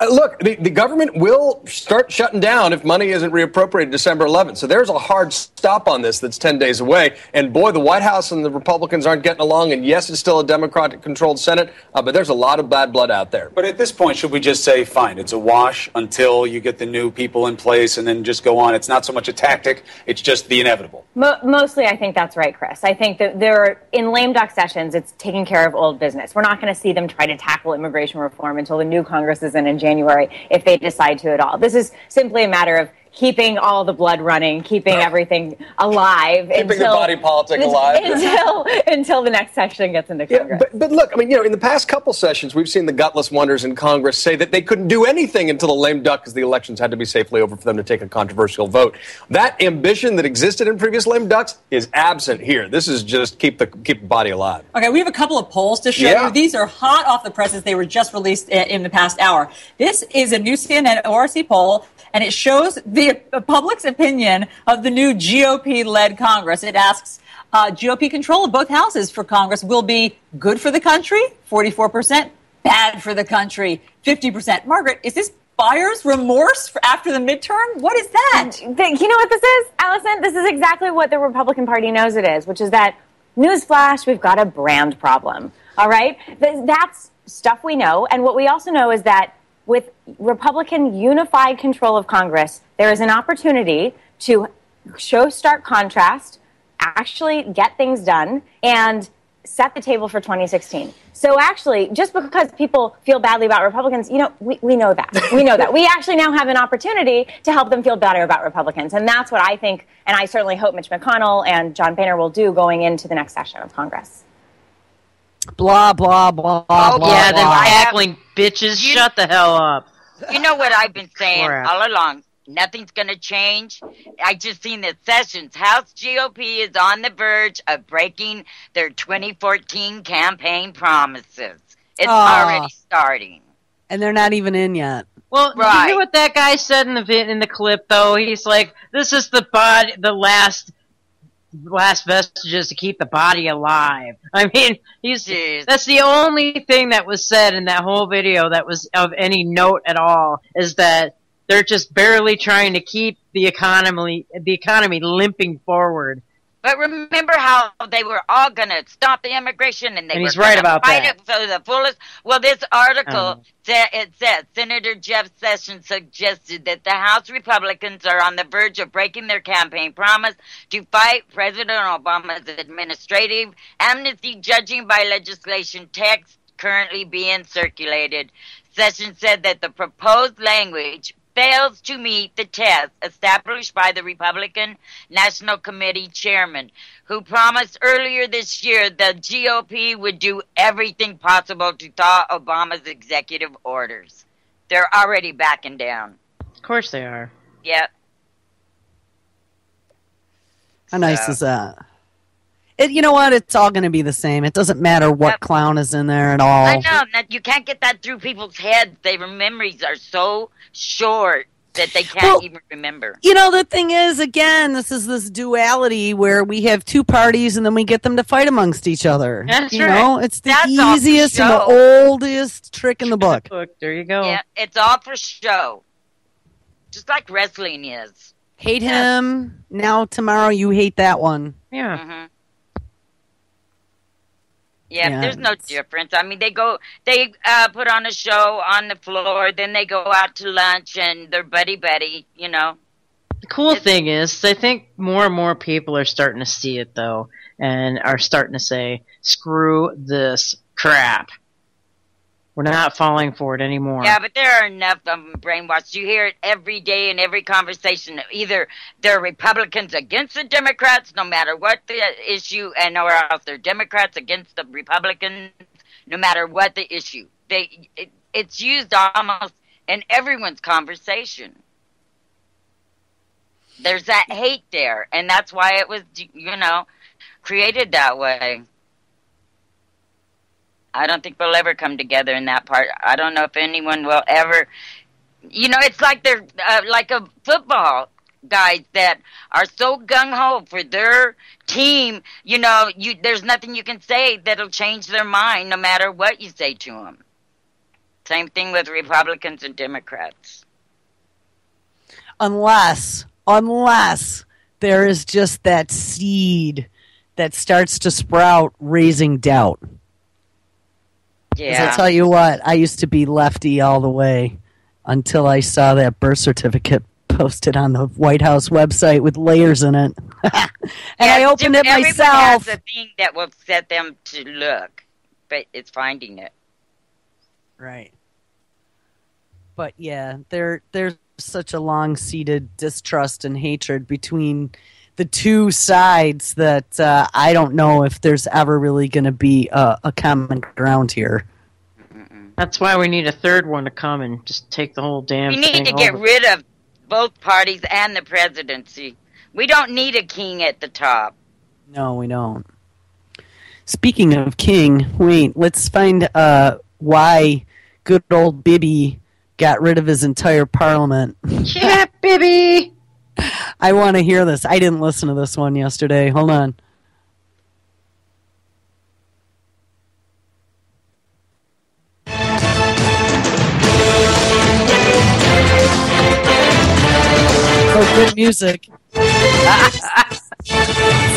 Look, the government will start shutting down if money isn't reappropriated December 11th. So there's a hard stop on this that's 10 days away. And boy, the White House and the Republicans aren't getting along. And yes, it's still a Democratic-controlled Senate, but there's a lot of bad blood out there. But at this point, should we just say, fine, it's a wash until you get the new people in place and then just go on? It's not so much a tactic, it's just the inevitable. Mostly, I think that's right, Chris. I think that in lame duck sessions, it's taking care of old business. We're not going to see them try to tackle immigration reform until the new Congress is in January, if they decide to at all. This is simply a matter of keeping all the blood running, keeping everything alive. Keeping the body politic alive. Until the next session gets into Congress. But look, I mean, in the past couple sessions, we've seen the gutless wonders in Congress say that they couldn't do anything until the lame duck because the elections had to be safely over for them to take a controversial vote. That ambition that existed in previous lame ducks is absent here. This is just keep the body alive. Okay, we have a couple of polls to show you. These are hot off the presses. They were just released in the past hour. This is a new CNN ORC poll, and it shows the public's opinion of the new GOP-led Congress. It asks, GOP control of both houses for Congress will be good for the country, 44%, bad for the country, 50%. Margaret, is this buyer's remorse after the midterm? What is that? You know what this is, Allison? This is exactly what the Republican Party knows it is, which is that, newsflash, we've got a brand problem. All right? That's stuff we know. And what we also know is that with Republican unified control of Congress, there is an opportunity to show stark contrast, actually get things done, and set the table for 2016. So actually, just because people feel badly about Republicans, we know that. We know that. We actually now have an opportunity to help them feel better about Republicans. And that's what I think, and I certainly hope Mitch McConnell and John Boehner will do going into the next session of Congress. Blah, blah, blah, Oh, blah, yeah, blah. them cackling bitches. Shut the hell up. You know what I've been saying Crap. all along? Nothing's going to change. I just seen that Sessions House GOP is on the verge of breaking their 2014 campaign promises. It's already starting. And they're not even in yet. Well, did you hear what that guy said in the clip, though? He's like, this is the last vestiges to keep the body alive. I mean, that's the only thing that was said in that whole video that was of any note at all, is that they're just barely trying to keep the economy limping forward. But remember how they were all going to stop the immigration and he's were right going to about fight that. it to the fullest? Well, this article, it says, Senator Jeff Sessions suggested that the House Republicans are on the verge of breaking their campaign promise to fight President Obama's administrative amnesty, judging by legislation text currently being circulated. Sessions said that the proposed language fails to meet the test established by the Republican National Committee chairman, who promised earlier this year the GOP would do everything possible to thaw Obama's executive orders. They're already backing down. Of course they are. Yep. How nice is that? You know what? It's all going to be the same. It doesn't matter what clown is in there at all. I know. You can't get that through people's heads. Their memories are so short that they can't even remember. The thing is, again, this is this duality where we have two parties and then we get them to fight amongst each other. That's you right. know, it's the That's all for easiest and the show. oldest trick in the book. There you go. Yeah, it's all for show. Just like wrestling is. Hate him. Now tomorrow you hate that one. Yeah. Mm-hmm. Yeah, Yeah, there's no difference. I mean, they put on a show on the floor, then they go out to lunch and they're buddy-buddy, The cool thing is, I think more and more people are starting to see it, though, and are starting to say, screw this crap. We're not falling for it anymore. Yeah, but there are enough of them brainwashed. You hear it every day in every conversation. Either they're Republicans against the Democrats, no matter what the issue, or else they're Democrats against the Republicans, no matter what the issue. It's used almost in everyone's conversation. There's that hate there, and that's why it was, created that way. I don't think we'll ever come together in that part. I don't know if anyone will ever. It's like they're like a football guys that are so gung-ho for their team. There's nothing you can say that'll change their mind no matter what you say to them. Same thing with Republicans and Democrats. Unless there is just that seed that starts to sprout, raising doubt. Yeah. I'll tell you what, I used to be lefty all the way until I saw that birth certificate posted on the White House website with layers in it. I opened it myself. Everyone has a thing that will set them to look, but it's finding it. Right. But yeah, there's such a long-seated distrust and hatred between the two sides that I don't know if there's ever really going to be a common ground here. That's why we need a third one to come and just take the whole damn thing. We need to get rid of both parties and the presidency. We don't need a king at the top. No, we don't. Speaking of king, wait, let's find why good old Bibi got rid of his entire parliament. Yeah, Bibi! I want to hear this. I didn't listen to this one yesterday. Hold on. Oh, good music. It's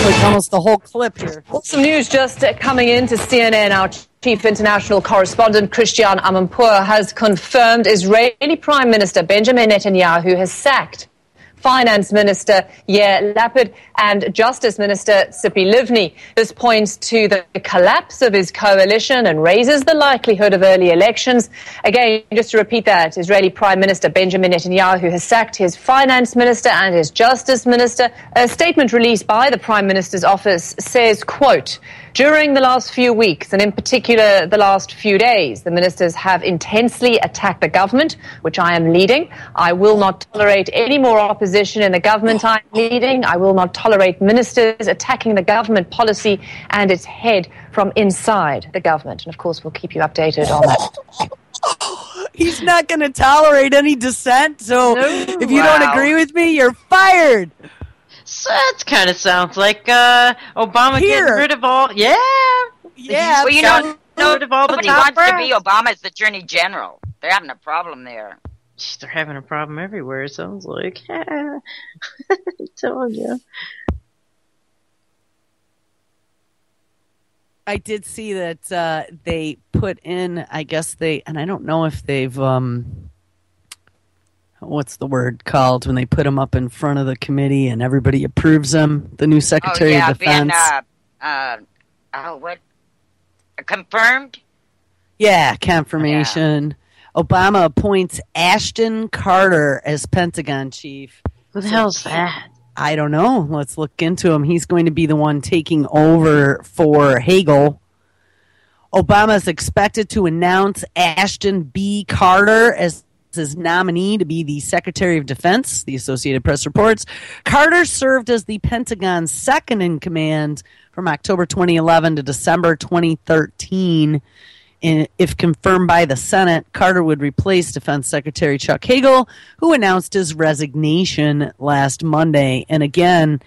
like almost the whole clip here. Some news just coming in to CNN. Our chief international correspondent, Christian Amanpour, has confirmed Israeli Prime Minister Benjamin Netanyahu has sacked Finance Minister Yair Lapid and Justice Minister Tzipi Livni. This points to the collapse of his coalition and raises the likelihood of early elections. Again, just to repeat that, Israeli Prime Minister Benjamin Netanyahu has sacked his Finance Minister and his Justice Minister. A statement released by the Prime Minister's office says, quote, during the last few weeks, and in particular the last few days, the ministers have intensely attacked the government, which I am leading. I will not tolerate any more opposition in the government I am leading. I will not tolerate ministers attacking the government policy and its head from inside the government. And of course, we'll keep you updated on that. He's not going to tolerate any dissent, so if you don't agree with me, you're fired. So that kind of sounds like Obama getting rid of all. Yeah. Well, rid of all nobody wants to be Obama's attorney general. They're having a problem there. They're having a problem everywhere, it sounds like. I told you. I did see that they put in, I guess and I don't know if they've, what's the word called when they put him up in front of the committee and everybody approves him, the new Secretary of Defense. Confirmed? Yeah, confirmation. Yeah. Obama appoints Ashton Carter as Pentagon chief. Who the hell's that? I don't know. Let's look into him. He's going to be the one taking over for Hagel. Obama is expected to announce Ashton B. Carter as his nominee to be the Secretary of Defense, the Associated Press reports. Carter served as the Pentagon's second in command from October 2011 to December 2013. If confirmed by the Senate, Carter would replace Defense Secretary Chuck Hagel, who announced his resignation last Monday. And again,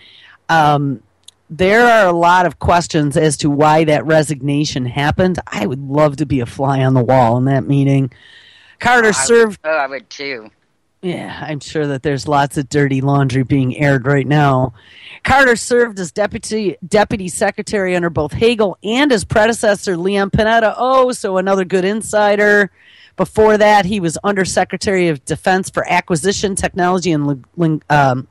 there are a lot of questions as to why that resignation happened. I would love to be a fly on the wall in that meeting. Carter served... I would too. Yeah, I'm sure that there's lots of dirty laundry being aired right now. Carter served as deputy secretary under both Hagel and his predecessor, Leon Panetta. Oh, so another good insider. Before that, he was Undersecretary of Defense for Acquisition, Technology, and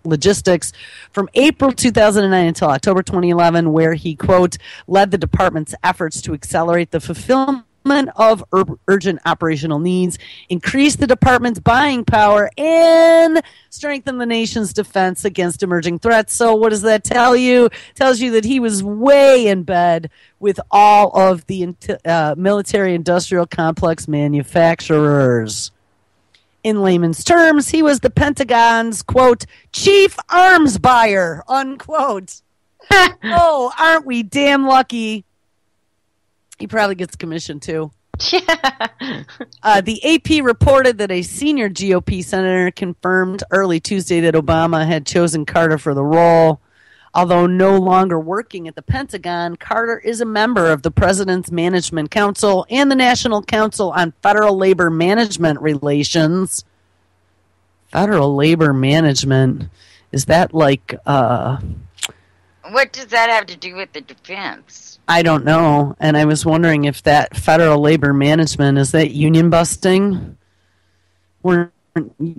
Logistics from April 2009 until October 2011, where he, quote, led the department's efforts to accelerate the fulfillment of urgent operational needs, increase the department's buying power, and strengthen the nation's defense against emerging threats. So what does that tell you? It tells you that he was way in bed with all of the military-industrial complex manufacturers. In layman's terms, he was the Pentagon's, quote, chief arms buyer, unquote. Oh, aren't we damn lucky? He probably gets commission, too. The AP reported that a senior GOP senator confirmed early Tuesday that Obama had chosen Carter for the role. Although no longer working at the Pentagon, Carter is a member of the President's Management Council and the National Council on Federal Labor Management Relations. Federal Labor Management, is that like... What does that have to do with the defense? I don't know, and I was wondering if that Federal Labor Management, is that union busting? Weren't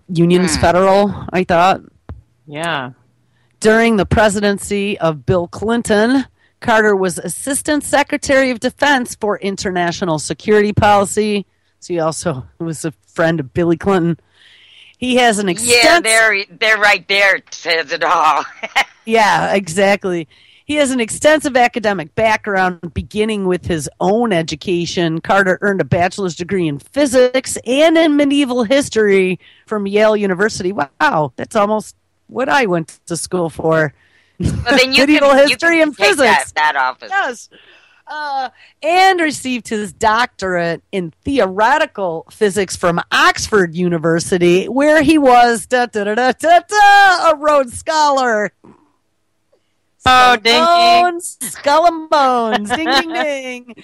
unions federal, I thought? Yeah. During the presidency of Bill Clinton, Carter was Assistant Secretary of Defense for International Security Policy. So he also was a friend of Billy Clinton. He has an extensive... Yeah, they're right there. It says it all. Yeah, exactly. He has an extensive academic background, beginning with his own education. Carter earned a bachelor's degree in physics and in medieval history from Yale University. Wow, that's almost what I went to school for. Well, then medieval history and take physics. that office. Yes. And received his doctorate in theoretical physics from Oxford University, where he was a Rhodes Scholar. Oh, ding, Skull and Bones, ding, ding, ding.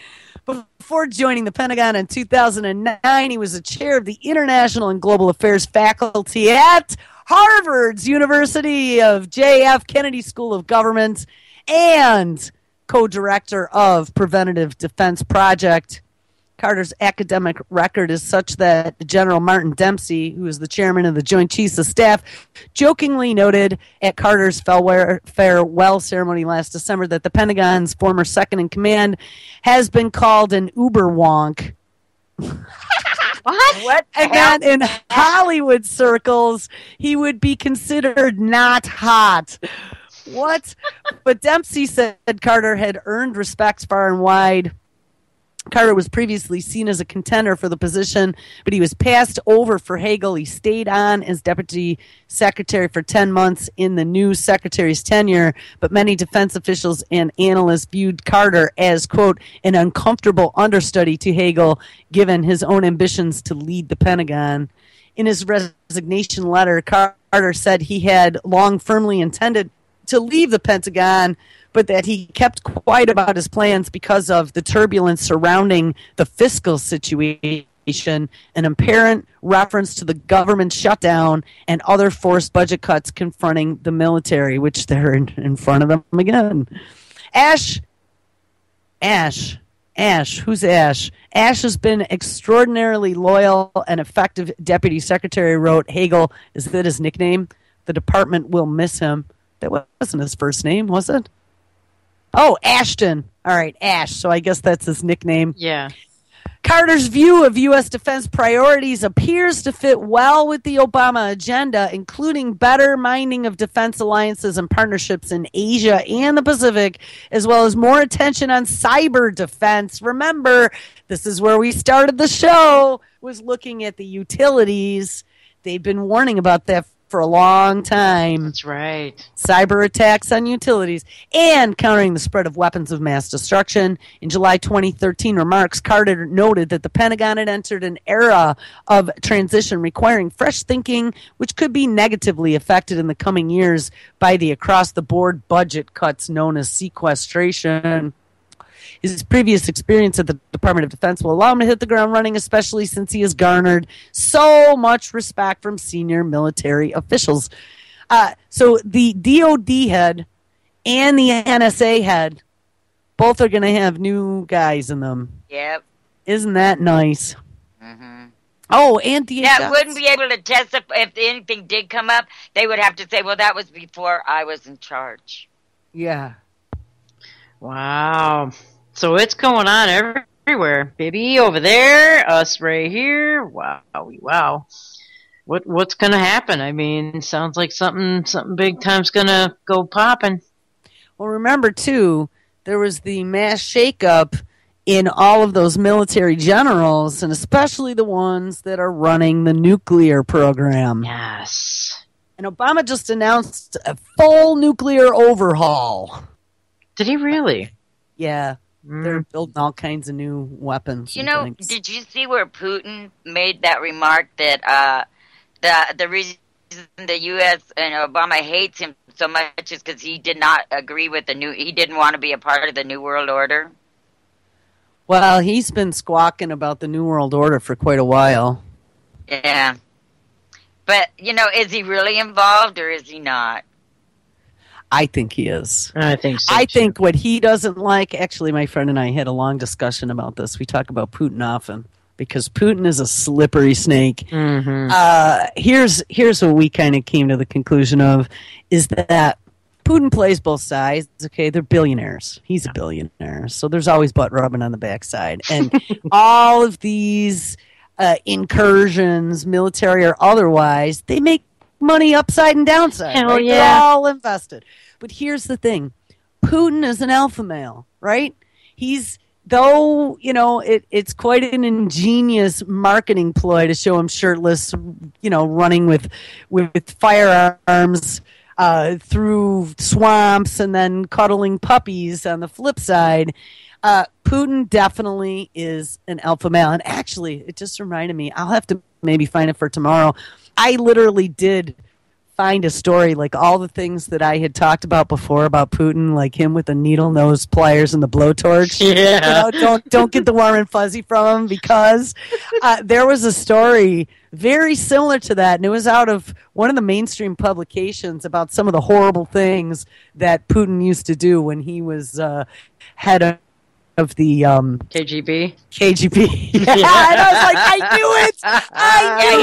Before joining the Pentagon in 2009, he was the chair of the International and Global Affairs faculty at Harvard's University of J.F. Kennedy School of Government and co-director of Preventative Defense Project. Carter's academic record is such that General Martin Dempsey, who is the chairman of the Joint Chiefs of Staff, jokingly noted at Carter's farewell ceremony last December that the Pentagon's former second-in-command has been called an uber wonk. What? Again, in Hollywood circles, he would be considered not hot. What? But Dempsey said Carter had earned respect far and wide. Carter was previously seen as a contender for the position, but he was passed over for Hagel. He stayed on as deputy secretary for 10 months in the new secretary's tenure, but many defense officials and analysts viewed Carter as, quote, an uncomfortable understudy to Hagel, given his own ambitions to lead the Pentagon. In his resignation letter, Carter said he had long firmly intended to leave the Pentagon, but that he kept quiet about his plans because of the turbulence surrounding the fiscal situation, an apparent reference to the government shutdown and other forced budget cuts confronting the military, which they're in front of them again. Ash, who's Ash? Ash has been extraordinarily loyal and effective deputy secretary, wrote Hagel. Is that his nickname? The department will miss him. That wasn't his first name, was it? Oh, Ashton. All right, Ash. So I guess that's his nickname. Yeah. Carter's view of U.S. defense priorities appears to fit well with the Obama agenda, including better minding of defense alliances and partnerships in Asia and the Pacific, as well as more attention on cyber defense. Remember, this is where we started the show, was looking at the utilities. They've been warning about that for a long time. That's right. Cyber attacks on utilities and countering the spread of weapons of mass destruction. In July 2013 remarks, Carter noted that the Pentagon had entered an era of transition requiring fresh thinking, which could be negatively affected in the coming years by the across-the-board budget cuts known as sequestration. His previous experience at the Department of Defense will allow him to hit the ground running, especially since he has garnered so much respect from senior military officials. So the DOD head and the NSA head both are going to have new guys in them. Yep. Isn't that nice? Mm-hmm. Oh, and DHS. That wouldn't be able to testify if anything did come up. They would have to say, well, that was before I was in charge. Yeah. Wow. So it's going on everywhere, baby. Over there, us right here. Wow. What's going to happen? I mean, sounds like something big time's going to go popping. Well, remember too, there was the mass shakeup in all of those military generals, and especially the ones that are running the nuclear program. Yes. And Obama just announced a full nuclear overhaul. Did he really? Yeah. They're building all kinds of new weapons. You know, did you see where Putin made that remark that the reason the U.S. and Obama hates him so much is because he did not agree with he didn't want to be a part of the New World Order? Well, he's been squawking about the New World Order for quite a while. Yeah. But, is he really involved or is he not? I think he is. I think so. I think what he doesn't like, actually, my friend and I had a long discussion about this. We talk about Putin often because Putin is a slippery snake. Mm-hmm. Here's what we kind of came to the conclusion of is that Putin plays both sides. Okay, they're billionaires. He's a billionaire. So there's always butt rubbing on the backside. And all of these incursions, military or otherwise, they make money upside and downside. Hell right? yeah. They're all invested. But here's the thing. Putin is an alpha male, right? It's quite an ingenious marketing ploy to show him shirtless, running with firearms through swamps and then cuddling puppies on the flip side. Putin definitely is an alpha male. And actually, it just reminded me, I'll have to maybe find it for tomorrow. I literally did find a story, like all the things that I had talked about before about Putin, like him with the needle nose pliers and the blowtorch. Yeah. Don't get the warm and fuzzy from him, because there was a story very similar to that, and it was out of one of the mainstream publications about some of the horrible things that Putin used to do when he was head of the KGB. Yeah, and I was like, I knew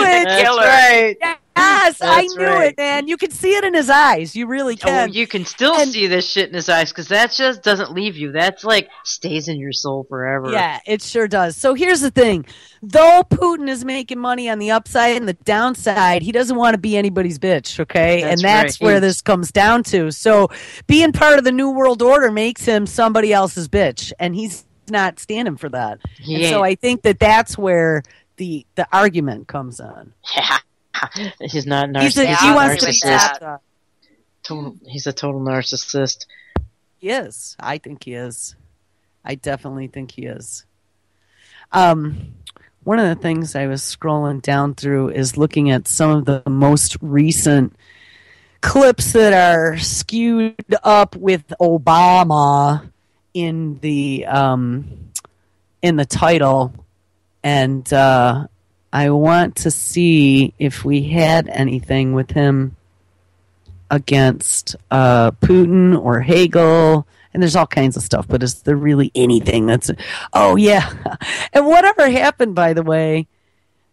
it. Killer. Right. Yes, I That's knew right. it, man. You can see it in his eyes. You really can. Oh, you can still see this shit in his eyes because that just doesn't leave you. That's like stays in your soul forever. Yeah, it sure does. So here's the thing. Though Putin is making money on the upside and the downside, he doesn't want to be anybody's bitch, okay? That's That's right. where this comes down to. So being part of the New World Order makes him somebody else's bitch, and he's not standing for that. He And so ain't. I think that's where the argument comes on. Yeah. He's not He narcissist. wants to be narcissist. that. He's a total narcissist. He is. I think he is. I definitely think he is. One of the things I was scrolling down through is looking at some of the most recent clips that are skewed up with Obama in the title, and I want to see if we had anything with him against Putin or Hegel, and there's all kinds of stuff, but is there really anything that's... Oh, yeah. And whatever happened, by the way,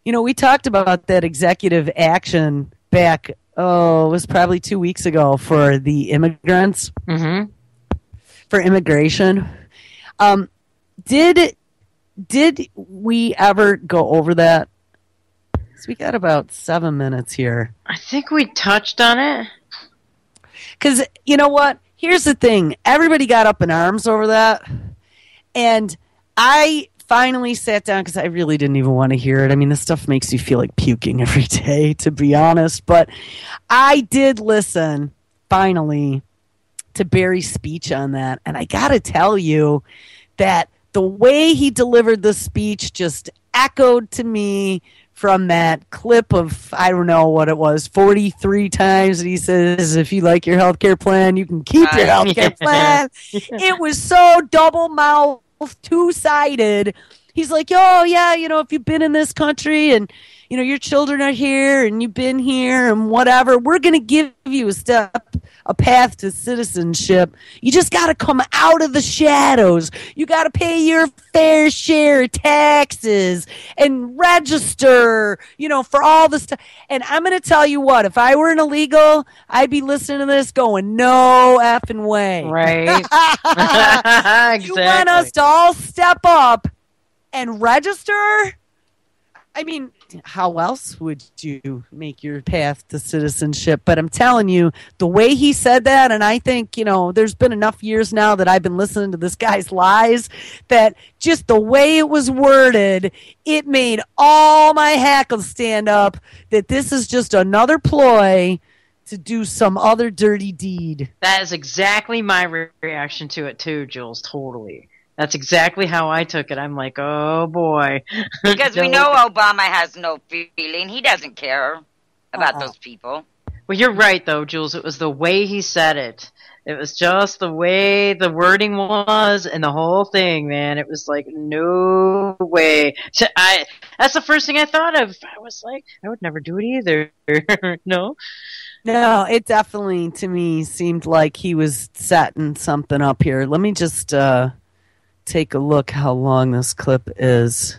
we talked about that executive action back, it was probably 2 weeks ago for the immigrants, for immigration. Did we ever go over that? So we got about 7 minutes here. I think we touched on it. Because, you know what? Here's the thing. Everybody got up in arms over that. And I finally sat down because I really didn't even want to hear it. I mean, this stuff makes you feel like puking every day, to be honest. But I did listen, finally, to Barry's speech on that. And I got to tell you that the way he delivered the speech just echoed to me from that clip of, I don't know what it was, 43 times that he says, if you like your healthcare plan, you can keep your healthcare plan. It was so double-mouthed, two-sided. He's like, oh, yeah, if you've been in this country and, your children are here and you've been here and whatever, we're going to give you a path to citizenship. You just got to come out of the shadows. You got to pay your fair share of taxes and register, for all the stuff. And I'm going to tell you what, if I were an illegal, I'd be listening to this going, no effing way. Right. Exactly. You want us to all step up and register? I mean, how else would you make your path to citizenship? But I'm telling you, the way he said that, and I think, there's been enough years now that I've been listening to this guy's lies, that just the way it was worded, it made all my hackles stand up, that this is just another ploy to do some other dirty deed. That is exactly my reaction to it too, Jules. Totally. That's exactly how I took it. I'm like, oh boy. Because we know Obama has no feeling. He doesn't care about those people. Well, you're right, though, Jules. It was the way he said it. It was just the way the wording was and the whole thing, man. It was like, no way. That's the first thing I thought of. I was like, I would never do it either. No? No, it definitely, to me, seemed like he was setting something up here. Let me just take a look how long this clip is.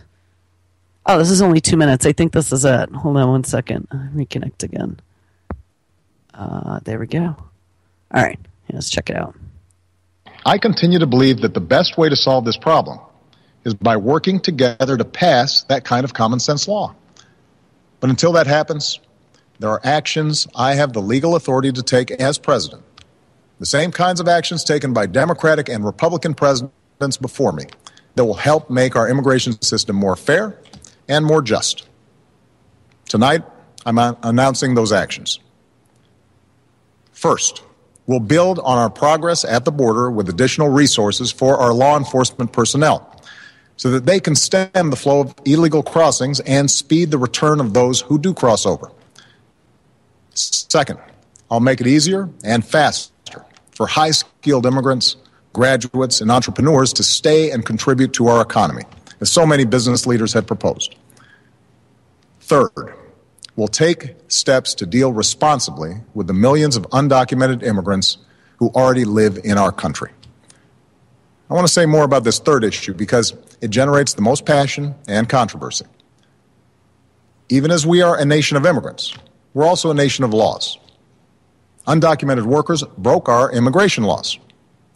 Oh, this is only 2 minutes. I think this is it. Hold on one second. Reconnect again. There we go. All right, let's check it out. I continue to believe that the best way to solve this problem is by working together to pass that kind of common sense law. But until that happens, there are actions I have the legal authority to take as president. The same kinds of actions taken by Democratic and Republican presidents before me that will help make our immigration system more fair and more just. Tonight, I'm announcing those actions. First, we'll build on our progress at the border with additional resources for our law enforcement personnel so that they can stem the flow of illegal crossings and speed the return of those who do cross over. Second, I'll make it easier and faster for high-skilled immigrants, graduates, and entrepreneurs to stay and contribute to our economy, as so many business leaders have proposed. Third, we'll take steps to deal responsibly with the millions of undocumented immigrants who already live in our country. I want to say more about this third issue because it generates the most passion and controversy. Even as we are a nation of immigrants, we're also a nation of laws. Undocumented workers broke our immigration laws,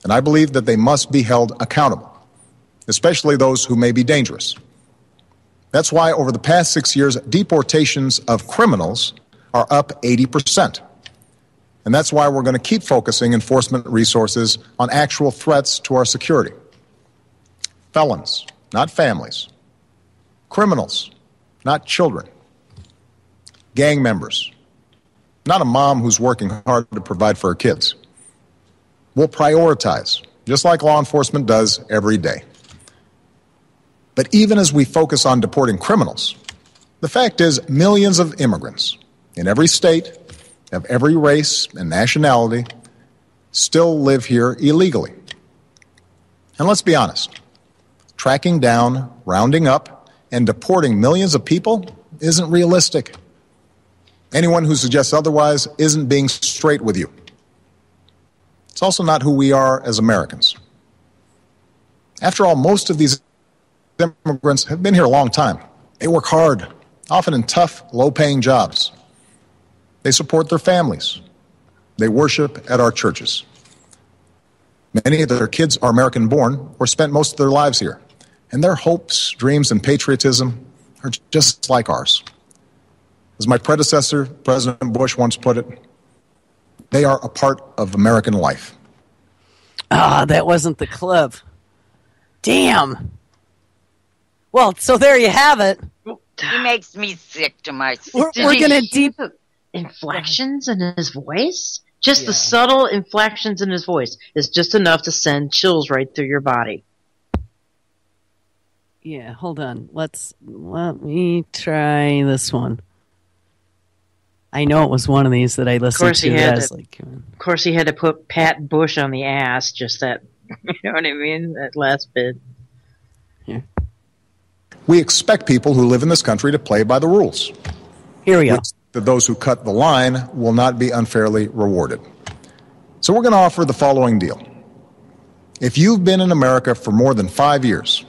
and I believe that they must be held accountable, especially those who may be dangerous. That's why over the past 6 years, deportations of criminals are up 80%. And that's why we're going to keep focusing enforcement resources on actual threats to our security. Felons, not families. Criminals, not children. Gang members, not a mom who's working hard to provide for her kids. We'll prioritize, just like law enforcement does every day. But even as we focus on deporting criminals, the fact is millions of immigrants in every state, of every race and nationality, still live here illegally. And let's be honest, tracking down, rounding up, and deporting millions of people isn't realistic. Anyone who suggests otherwise isn't being straight with you. It's also not who we are as Americans. After all, most of these immigrants have been here a long time. They work hard, often in tough, low-paying jobs. They support their families. They worship at our churches. Many of their kids are American-born or spent most of their lives here, and their hopes, dreams, and patriotism are just like ours. As my predecessor, President Bush, once put it, they are a part of American life. That wasn't the clip. Damn. Well, so there you have it. He makes me sick to my We're going to deep inflections in his voice. Just the subtle inflections in his voice is just enough to send chills right through your body. Yeah, hold on. Let me try this one. I know it was one of these that I listened to. Of course, he had to put Pat Bush on the ass. Just that, you know what I mean? That last bit. Yeah. We expect people who live in this country to play by the rules. Here we go. That those who cut the line will not be unfairly rewarded. So we're going to offer the following deal. If you've been in America for more than 5 years,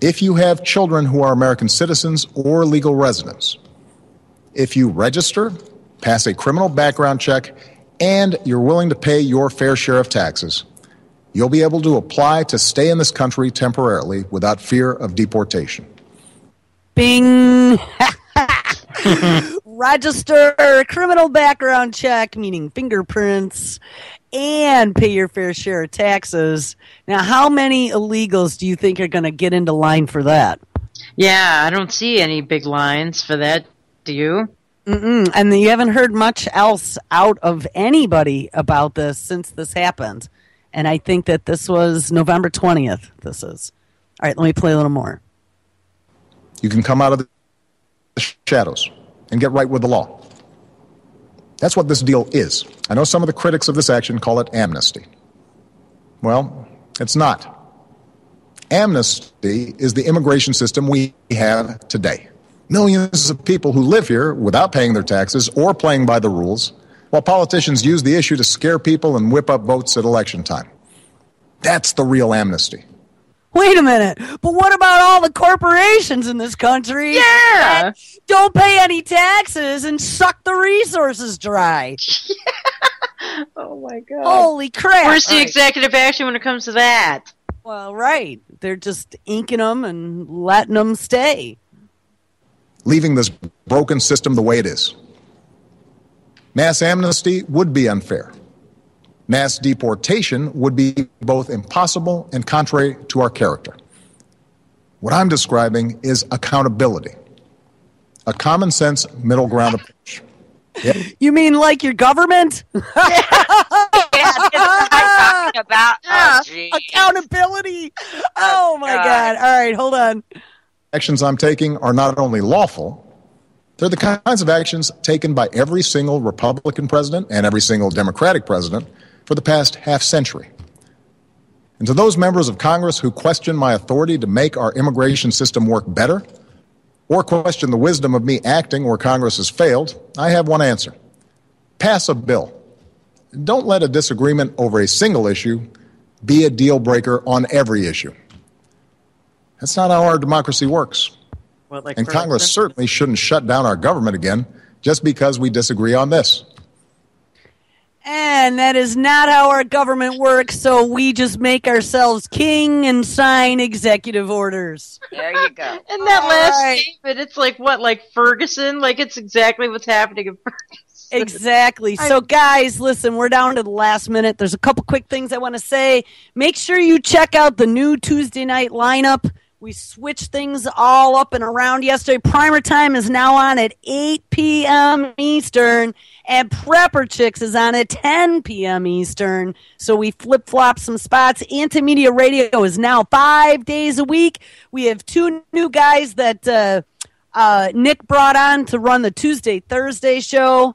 if you have children who are American citizens or legal residents, if you register, pass a criminal background check, and you're willing to pay your fair share of taxes, you'll be able to apply to stay in this country temporarily without fear of deportation. Bing! Register criminal background check, meaning fingerprints, and pay your fair share of taxes. Now, how many illegals do you think are going to get into line for that? Yeah, I don't see any big lines for that. Do you? Mm-mm. And you haven't heard much else out of anybody about this since this happened. And I think that this was November 20th. This is. All right, let me play a little more. You can come out of the shadows and get right with the law. That's what this deal is. I know some of the critics of this action call it amnesty. Well, it's not. Amnesty is the immigration system we have today. Millions of people who live here without paying their taxes or playing by the rules, while politicians use the issue to scare people and whip up votes at election time. That's the real amnesty. Wait a minute, but what about all the corporations in this country? Yeah! That don't pay any taxes and suck the resources dry. Oh my God. Holy crap. Where's the executive action when it comes to that? Well, right. They're just inking them and letting them stay. Leaving this broken system the way it is. Mass amnesty would be unfair. Mass deportation would be both impossible and contrary to our character. What I'm describing is accountability, a common sense middle ground approach. Yep. You mean like your government? About accountability. Oh my God. All right, hold on. Actions I'm taking are not only lawful, they're the kinds of actions taken by every single Republican president and every single Democratic president for the past half century. And to those members of Congress who question my authority to make our immigration system work better, or question the wisdom of me acting where Congress has failed, I have one answer. Pass a bill. Don't let a disagreement over a single issue be a deal breaker on every issue. That's not how our democracy works. What, like and Congress certainly shouldn't shut down our government again just because we disagree on this. And that is not how our government works, so we just make ourselves king and sign executive orders. There you go. And that last statement, it's like what, like Ferguson? Like it's exactly what's happening in Ferguson. Exactly. So, guys, listen, we're down to the last minute. There's a couple quick things I want to say. Make sure you check out the new Tuesday night lineup. We switched things all up and around yesterday. Primer Time is now on at 8 p.m. Eastern, and Prepper Chicks is on at 10 p.m. Eastern. So we flip-flop some spots. Anti-Media Radio is now 5 days a week. We have two new guys that Nick brought on to run the Tuesday-Thursday show.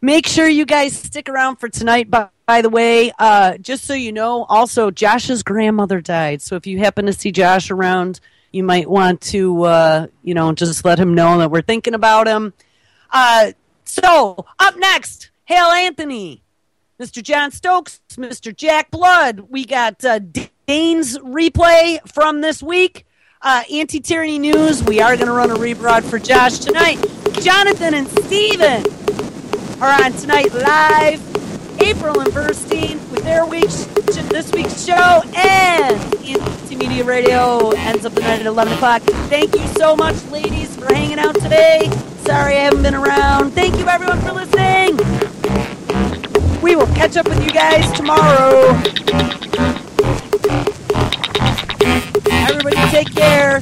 Make sure you guys stick around for tonight. By the way, just so you know, also Josh's grandmother died. So if you happen to see Josh around, you might want to, just let him know that we're thinking about him. So up next, Hail Anthony, Mr. John Stokes, Mr. Jack Blood. We got Dane's replay from this week. Anti-tyranny news. We are going to run a rebroad for Josh tonight. Jonathan and Steven are on tonight live. April and Burstein with this week's show, and Anti-Media Radio ends up the night at 11 o'clock. Thank you so much, ladies, for hanging out today. Sorry I haven't been around. Thank you, everyone, for listening. We will catch up with you guys tomorrow. Everybody take care.